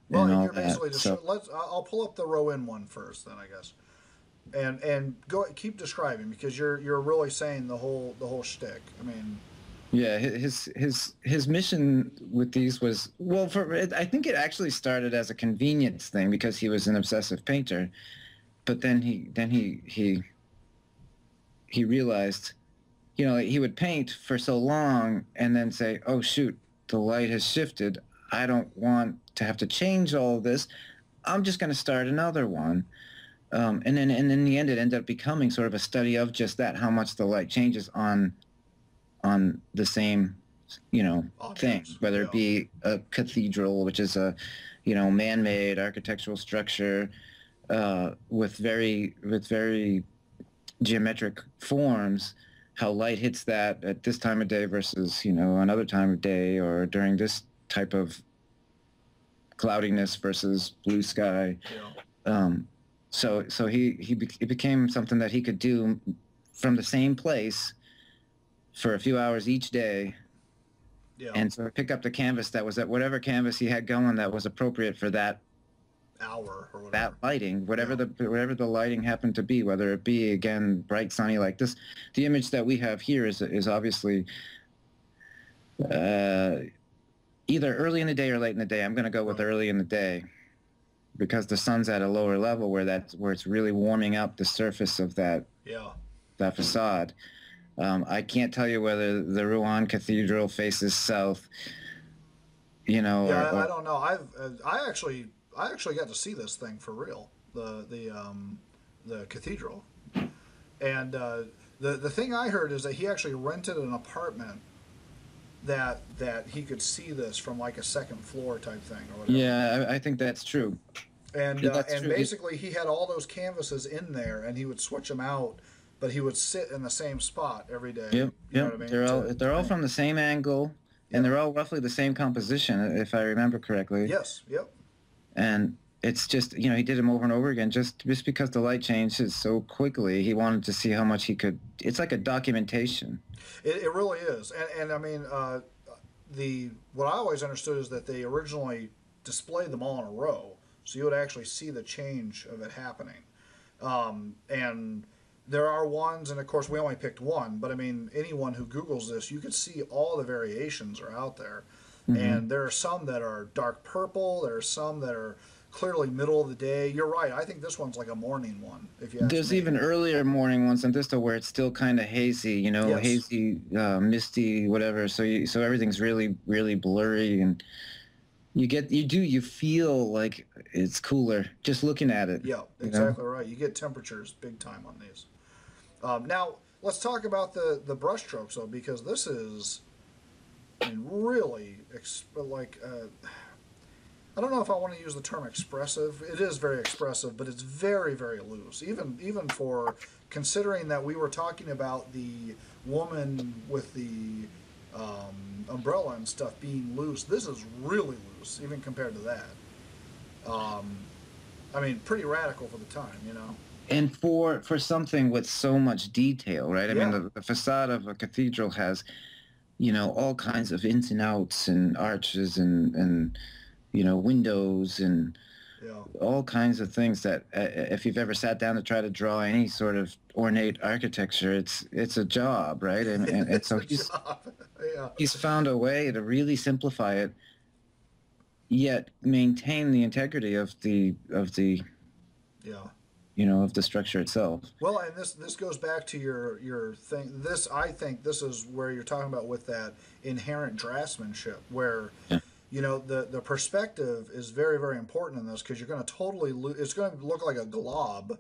Well, and and all you're that. basically just So I'll pull up the Rowan one first, then I guess, and go keep describing because you're really saying the whole shtick. I mean, yeah, his mission with these was, well, I think it actually started as a convenience thing because he was an obsessive painter, but then he realized, he would paint for so long and then say, oh shoot, the light has shifted. I don't want to have to change all of this. I'm just going to start another one. And in the end, it ended up becoming sort of a study of just that, how much the light changes on the same, thing, objects. whether it Yeah. be a cathedral, which is a, man-made architectural structure with very geometric forms, how light hits that at this time of day versus, another time of day, or during this type of cloudiness versus blue sky. Yeah. So it became something that he could do from the same place for a few hours each day, Yeah. and so pick up the canvas that was at whatever canvas he had going that was appropriate for that Hour or that whatever. lighting, whatever Yeah. the lighting happened to be, whether it be again bright sunny like this. The image that we have here is obviously either early in the day or late in the day. I'm going to go with Right. early in the day because the sun's at a lower level where it's really warming up the surface of Yeah. that facade. I can't tell you whether the Rouen Cathedral faces south, Yeah, I or don't know. I actually got to see this thing for real. The cathedral. And the thing I heard is that he actually rented an apartment that he could see this from like a second floor type thing or whatever. yeah, I think that's true. And Yeah, that's and true. basically he had all those canvases in there, and he would switch them out, but he would sit in the same spot every day. Yep, You know yep. what I mean? To They're all paint. from the same angle, and Yeah. they're all roughly the same composition, if I remember correctly. Yes. Yep. And it's just, he did them over and over again just because the light changes so quickly. He wanted to see how much he could. It's like a documentation. It really is. And I mean, the what I always understood is that they originally displayed them all in a row, so you would actually see the change of it happening. And there are ones, and of course we only picked one, but I mean, anyone who Googles this, you could see all the variations are out there. Hmm. And there are some that are dark purple. There are some that are clearly middle of the day. You're right. I think this one's like a morning one, if you ask There's me. even earlier morning ones on Vista where it's still kind of hazy, Yes. hazy, misty, whatever. So everything's really, really blurry, and you feel like it's cooler just looking at it, Yeah, you know? exactly right. You get temperatures big time on these. Now let's talk about the brush strokes though, because this is, I mean, really like I don't know if I want to use the term expressive. It is very expressive, but it's very very loose. Even for considering that we were talking about the woman with the umbrella and stuff being loose, this is really loose, even compared to that. Um, I mean, pretty radical for the time, you know. And for something with so much detail, right? I mean, Yeah, the facade of a cathedral has, all kinds of ins and outs and arches and windows and yeah. all kinds of things that if you've ever sat down to try to draw any sort of ornate architecture, it's a job, right? And It's so a job. Yeah, he's found a way to really simplify it, yet maintain the integrity yeah. of the structure itself. Well, and this goes back to your thing. This I think this is where you're talking about with that inherent draftsmanship, where Yeah. the perspective is very very important in this because you're going to totally it's going to look like a glob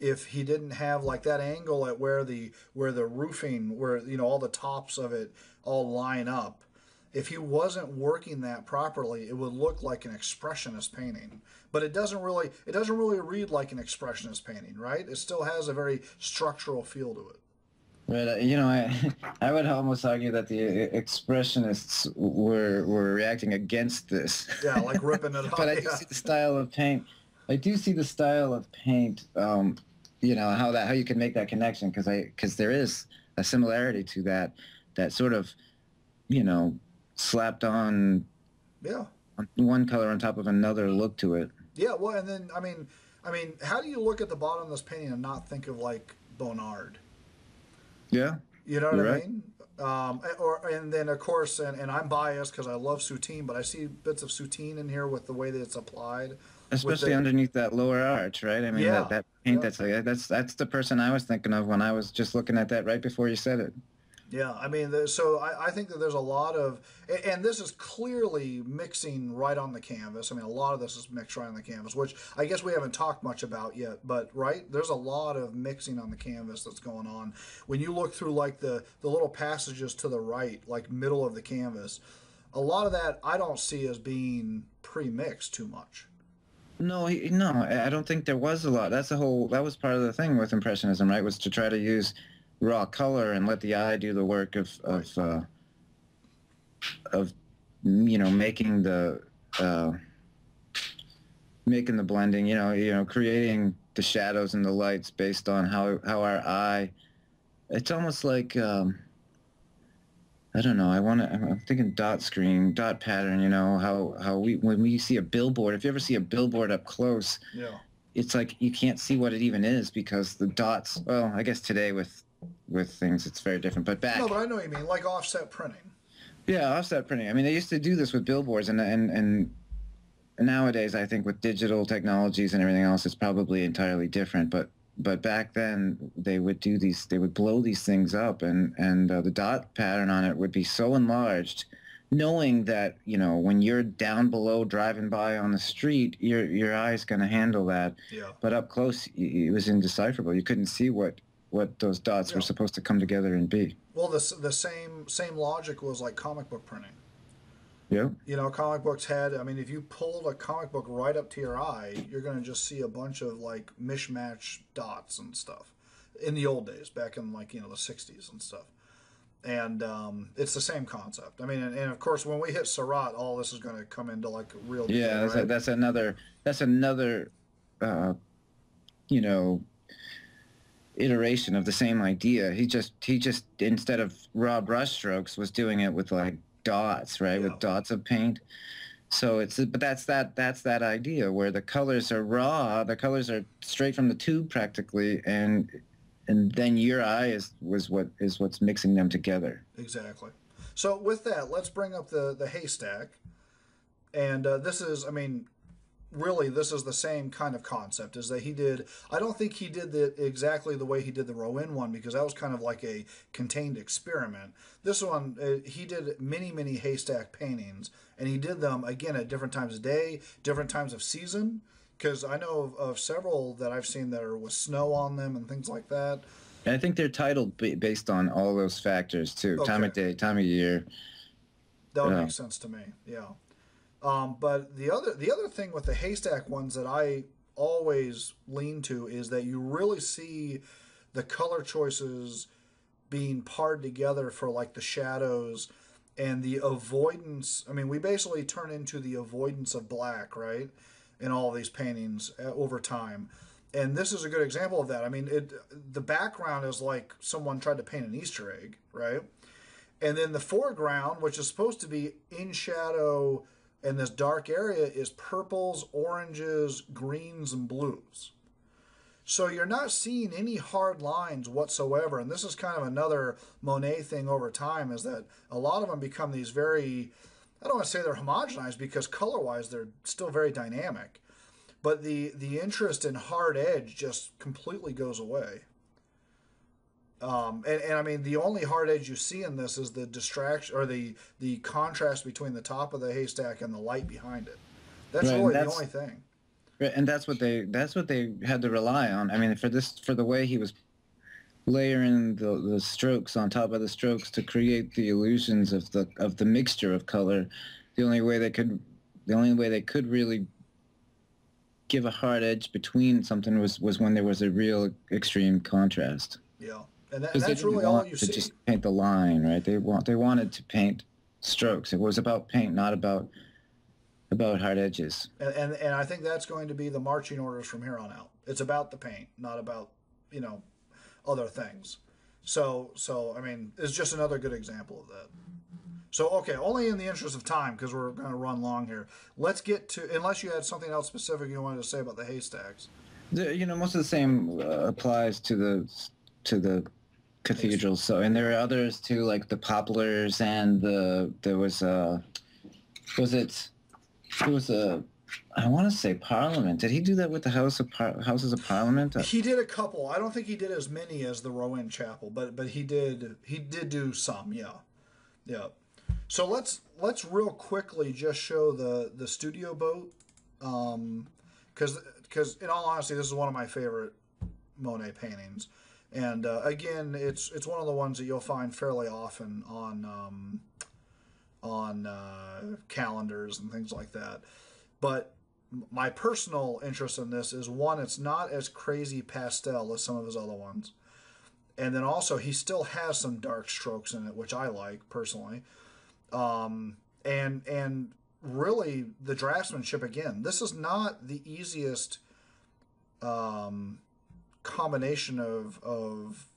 if he didn't have like that angle at where the roofing where all the tops of it all line up. If he wasn't working that properly, it would look like an expressionist painting. But it doesn't really read like an expressionist painting, right? It still has a very structural feel to it. But I would almost argue that the expressionists were reacting against this. Yeah, like ripping it But off. I do Yeah. see the style of paint. I do see the style of paint. How you can make that connection because there is a similarity to that sort of you know slapped on Yeah. one color on top of another look to it. Yeah, well, and then I mean, how do you look at the bottom of this painting and not think of like Bonnard? Yeah, You know what you're I right. mean? And then of course, and I'm biased because I love Soutine, but I see bits of Soutine in here with the way that it's applied. With Especially the underneath that lower arch, right? I mean yeah, that paint yeah, that's the person I was thinking of when I was just looking at that right before you said it. yeah. I mean, so I think that there's a lot of, and this is clearly mixing right on the canvas. I mean, a lot of this is mixed right on the canvas, which I guess we haven't talked much about yet. But right, there's a lot of mixing on the canvas that's going on. When you look through like the little passages to the right, like middle of the canvas, a lot of that I don't see as being pre-mixed too much. No, no, I don't think there was a lot. That was part of the thing with Impressionism, right? Was to try to use raw color and let the eye do the work Right. of uh, making the blending, creating the shadows and the lights based on how our eye. It's almost like I don't know. I'm thinking dot screen, dot pattern. How we when we see a billboard. If you ever see a billboard up close, Yeah. it's like you can't see what it even is because the dots. Well, I guess today with things it's very different. But No, back, but I know what you mean, like offset printing. Yeah, offset printing. I mean, they used to do this with billboards, and nowadays, I think with digital technologies and everything else, it's probably entirely different. But back then, they would do these. They would blow these things up, and the dot pattern on it would be so enlarged, knowing that when you're down below driving by on the street, your eye's going to handle that. Yeah. But up close, it was indecipherable. You couldn't see what those dots were Yeah. supposed to come together and be. Well, the same logic was like comic book printing. Yeah. Comic books had, I mean, if you pulled a comic book right up to your eye, you're going to just see a bunch of like mishmash dots and stuff in the old days, back in like, the 60s and stuff. And it's the same concept. I mean, and of course, when we hit Seurat, all this is going to come into like real deal, Yeah, right? that's another uh, you know iteration of the same idea. He just instead of raw brush strokes was doing it with like dots, right? Yeah. With dots of paint. So but that's that idea where the colors are raw, the colors are straight from the tube practically, and then your eye is what's mixing them together. Exactly. So with that, let's bring up the haystack. And this is, I mean, really, this is the same kind of concept. Is that he did? I don't think he did exactly the way he did the Rowan one, because that was kind of like a contained experiment. This one, he did many haystack paintings, and he did them again at different times of day, different times of season. Because I know of several that I've seen that are with snow on them and things like that. And I think they're titled based on all those factors too. Time of Okay. day, time of year. That would make sense to me. Yeah. But the other thing with the haystack ones that I always lean to is that you really see the color choices being parred together for like the shadows and the avoidance. I mean, we basically turn into the avoidance of black, right? In all of these paintings over time. And this is a good example of that. I mean, the background is like someone tried to paint an Easter egg, right? And then the foreground, which is supposed to be in shadow in this dark area, is purples, oranges, greens, and blues. So you're not seeing any hard lines whatsoever. And this is kind of another Monet thing over time, is that a lot of them become these very, I don't want to say they're homogenized, because color-wise they're still very dynamic. But the interest in hard edge just completely goes away. And I mean, the only hard edge you see in this is the distraction, or the contrast between the top of the haystack and the light behind it. That's Right, really the only thing. and that's what they had to rely on. I mean, for the way he was layering the strokes on top of the strokes to create the illusions of the mixture of color, the only way they could really give a hard edge between something was when there was a real extreme contrast. Yeah, and Because they that's didn't really all want you to see. just paint the line, right? They wanted to paint strokes. It was about paint, not about hard edges. And I think that's going to be the marching orders from here on out. It's about the paint, not about you know other things. So I mean, it's just another good example of that. So okay, only in the interest of time, because we're going to run long here. Let's get to, unless you had something else specific you wanted to say about the haystacks. Most of the same applies to the cathedrals. So, and there are others too, like the poplars, and there was a I want to say Parliament. Did he do that with the Houses of Parliament? He did a couple. I don't think he did as many as the Rowan Chapel, but he did do some. Yeah, yeah. So let's real quickly just show the studio boat, because in all honesty, this is one of my favorite Monet paintings, and again, it's one of the ones that you'll find fairly often on calendars and things like that. But my personal interest in this is, one, it's not as crazy pastel as some of his other ones, and then also he still has some dark strokes in it, which I like personally. And really the draftsmanship, again, this is not the easiest combination of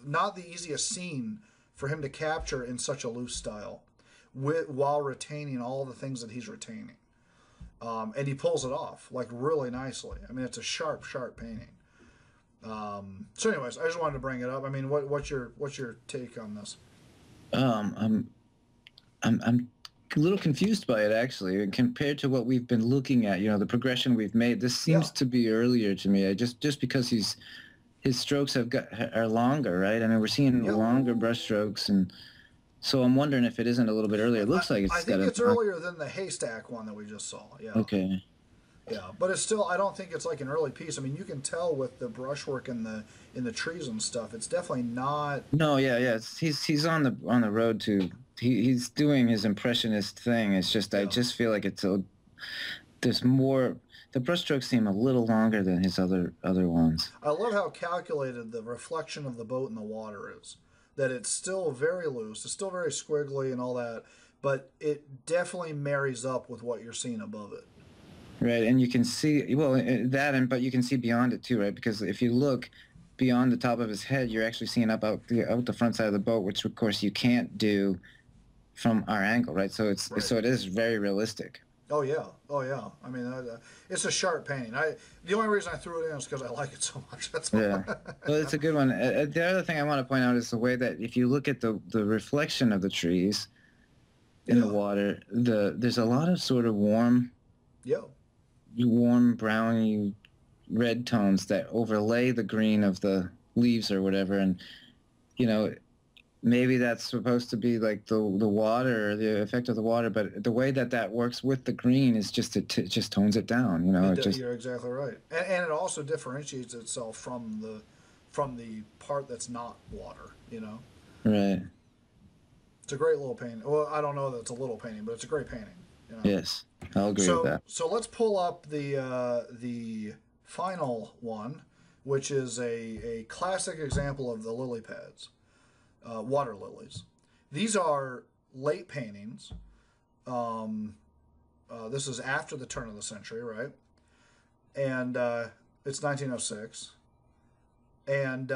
not the easiest scene for him to capture in such a loose style, while retaining all the things that he's retaining. And he pulls it off like really nicely. I mean, it's a sharp painting. So anyways, I just wanted to bring it up. I mean, what's your take on this? Um, I'm a little confused by it, actually, compared to what we've been looking at. The progression we've made. This Yeah. seems to be earlier to me. Just because his strokes are longer, right? I mean, we're seeing Yep. longer brush strokes, and so I'm wondering if it isn't a little bit earlier. It looks like I it's got think a it's earlier than the haystack one that we just saw. Yeah. okay. Yeah, but it's still. I don't think it's like an early piece. I mean, you can tell with the brushwork in the trees and stuff. It's definitely not. No, yeah, yeah. He's on the road to he's doing his impressionist thing. It's just I Yeah, just feel like there's more. The brushstrokes seem a little longer than his other ones. I love how calculated the reflection of the boat in the water is. That it's still very loose. It's still very squiggly and all that, but it definitely marries up with what you're seeing above it. Right, and you can see but you can see beyond it too, right? Because if you look beyond the top of his head, you're actually seeing out the front side of the boat, which of course you can't do from our angle, right? Right. So it is very realistic. Oh yeah, oh yeah. I mean, it's a sharp painting. The only reason I threw it in is because I like it so much. That's all. Yeah, well, it's a good one. The other thing I want to point out is the way that if you look at the reflection of the trees in the Yeah. water, there's a lot of sort of Yeah. warm browny red tones that overlay the green of the leaves or whatever, and you know maybe that's supposed to be like the water, the effect of the water, but the way that works with the green is just it just tones it down. It just You're exactly right, and it also differentiates itself from the part that's not water. right. It's a great little painting. Well, I don't know that it's a little painting, but it's a great painting. Yes, I'll agree with So that. so let's pull up the final one, which is a classic example of the lily pads, water lilies. These are late paintings. This is after the turn of the century, right? And it's 1906. And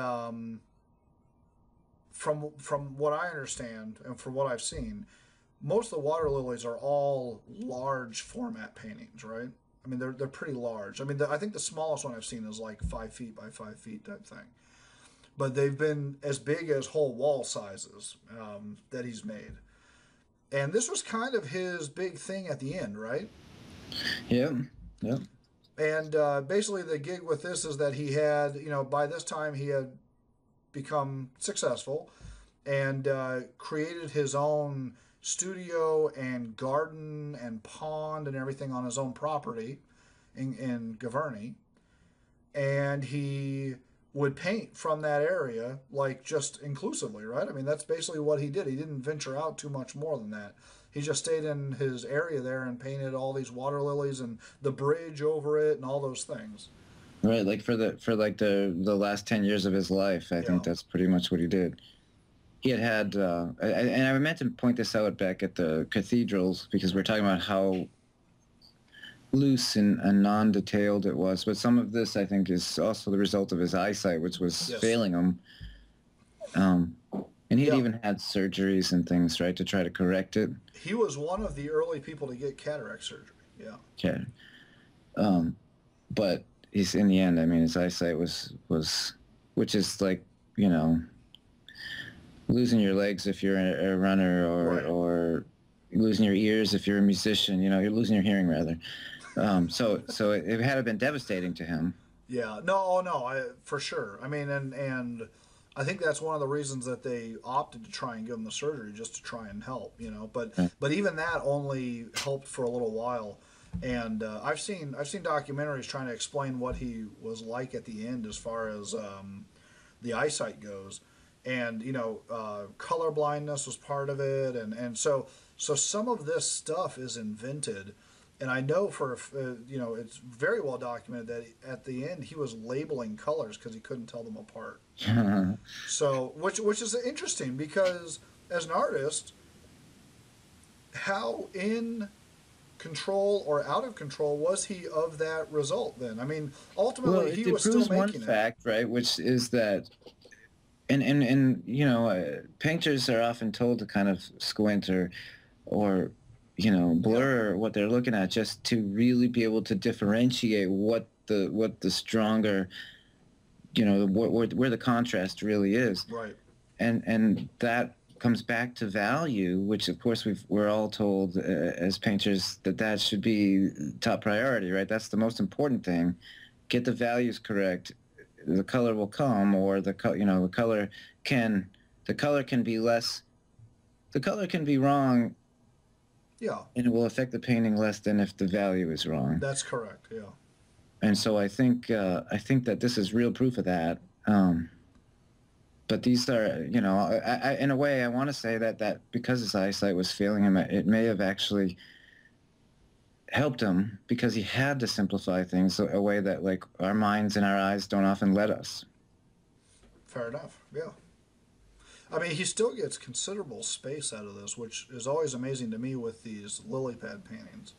from what I understand and from what I've seen, most of the water lilies are all large format paintings, right? I mean, they're pretty large. I mean, I think the smallest one I've seen is like 5 feet by 5 feet type thing. But they've been as big as whole wall sizes that he's made. And this was kind of his big thing at the end, right? Yep, yep. And basically, the gig with this is that he had, by this time he had become successful and created his own studio and garden and pond and everything on his own property in Gavarnie. And he would paint from that area, like just inclusively, right? I mean, that's basically what he did. He didn't venture out too much more than that. He just stayed in his area there and painted all these water lilies and the bridge over it and all those things. Right, like the last 10 years of his life, I Yeah. think that's pretty much what he did. He and I meant to point this out back at the cathedrals because we're talking about how loose and non-detailed it was. But some of this, I think, is also the result of his eyesight, which was Yes. failing him. And he had Yeah. even had surgeries and things, right, to try to correct it. He was one of the early people to get cataract surgery. Yeah. Okay. But he's in the end. I mean, his eyesight was, which is like, losing your legs if you're a runner, Right. or losing your ears if you're a musician. You're losing your hearing rather. So it had been devastating to him. Yeah. No, for sure. I mean, and I think that's one of the reasons that they opted to try and give him the surgery, just to try and help. But Yeah. but even that only helped for a little while. And I've seen documentaries trying to explain what he was like at the end as far as the eyesight goes, and color blindness was part of it, and so some of this stuff is invented. And I know it's very well documented that at the end he was labeling colors because he couldn't tell them apart. So, which is interesting because as an artist, how in control or out of control was he of that result then? I mean, ultimately Well, it he was still proves one making it. fact, right, which is that, and painters are often told to kind of squint or blur what they're looking at just to really be able to differentiate what the stronger, where the contrast really is. Right. And that comes back to value, which of course we're all told as painters that that should be top priority, right? That's the most important thing. Get the values correct, the color will come, or can the color can be less, the color can be wrong, Yeah, and it will affect the painting less than if the value is wrong. that's correct. Yeah. And so I think that this is real proof of that. But these are, in a way, I want to say that because his eyesight was failing him, it may have actually helped him because he had to simplify things a way that, like, our minds and our eyes don't often let us. Fair enough. Yeah. I mean, he still gets considerable space out of this, which is always amazing to me with these lily pad paintings.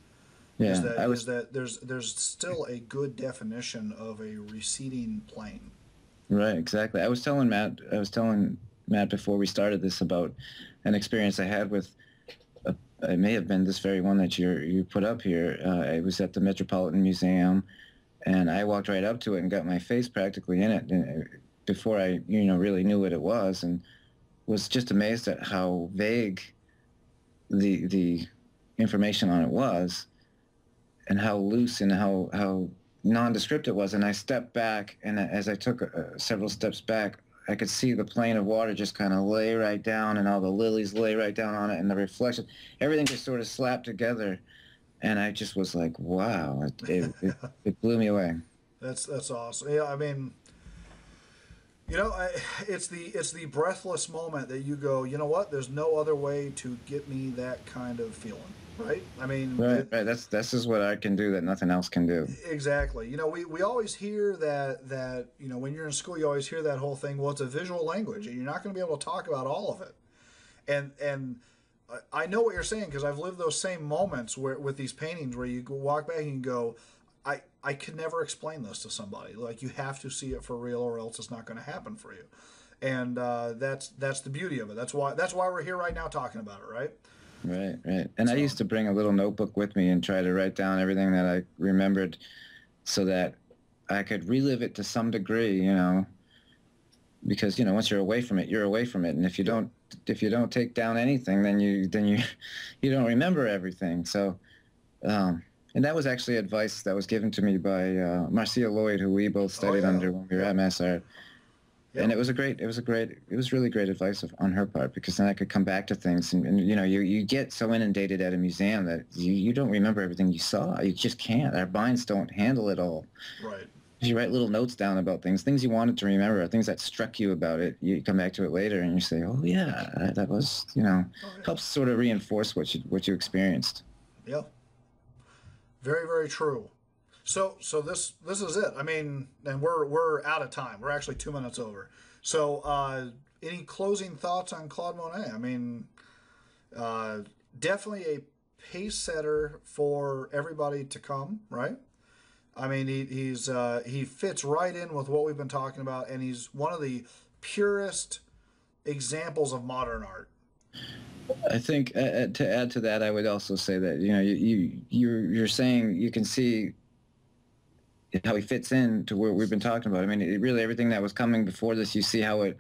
Yeah, Is that there's still a good definition of a receding plane. right, exactly. I was telling Matt before we started this about an experience I had with. It may have been this very one that you put up here. It was at the Metropolitan Museum, and I walked right up to it and got my face practically in it before I really knew what it was, and was just amazed at how vague the information on it was, and how loose and how nondescript it was. And I stepped back, and as I took several steps back, I could see the plane of water just kind of lay right down, and all the lilies lay right down on it, and the reflection, everything just sort of slapped together. And I just was like, wow, it blew me away. That's awesome. Yeah, I mean, it's the breathless moment that you go, you know what? There's no other way to get me that kind of feeling, right? I mean, Right. That's just what I can do that nothing else can do. exactly. We always hear that when you're in school, you always hear that whole thing. Well, it's a visual language, and you're not going to be able to talk about all of it. And I know what you're saying because I've lived those same moments where with these paintings where you walk back and you go, I could never explain this to somebody. Like, you have to see it for real, or else it's not going to happen for you. And that's the beauty of it. That's why we're here right now talking about it, right? Right. And I used to bring a little notebook with me and try to write down everything that I remembered, so that I could relive it to some degree, because once you're away from it, you're away from it. And if you don't take down anything, then you don't remember everything. So. And that was actually advice that was given to me by Marcia Lloyd, who we both studied under when we were at MassArt. Yeah. And it was really great advice on her part, because then I could come back to things, and you get so inundated at a museum that you don't remember everything you saw. You just can't. Our minds don't handle it all. Right. If you write little notes down about things you wanted to remember, or things that struck you about it, you come back to it later and you say, oh yeah, that was, helps sort of reinforce what you experienced. Yeah. Very, very true. So this is it. I mean, and we're out of time. We're actually 2 minutes over. So any closing thoughts on Claude Monet? I mean, definitely a pace setter for everybody to come, right? I mean, he fits right in with what we've been talking about, and he's one of the purest examples of modern art. I think to add to that, I would also say that you're saying you can see how he fits in to what we've been talking about. I mean, really everything that was coming before this, you see how it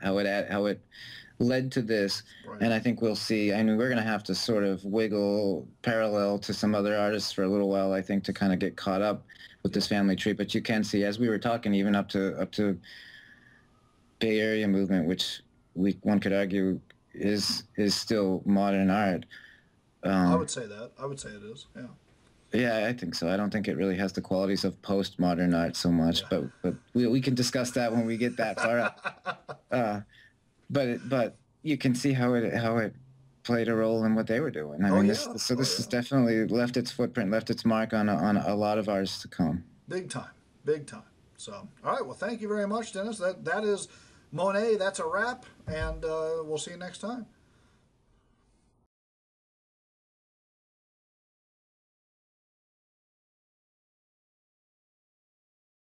led to this, right. And I think we'll see. I mean, we're going to have to sort of wiggle parallel to some other artists for a little while, I think, to kind of get caught up with this family tree. But you can see, as we were talking, even up to Bay Area movement, which one could argue is still modern art. I would say that. I would say it is. Yeah. Yeah, I think so. I don't think it really has the qualities of postmodern art so much, yeah. But we can discuss that when we get that far up. But you can see how it played a role in what they were doing. I mean, this has definitely left its footprint, left its mark on a lot of artists to come. Big time. So, all right. Well, thank you very much, Dennis. That is Monet. That's a wrap, and we'll see you next time.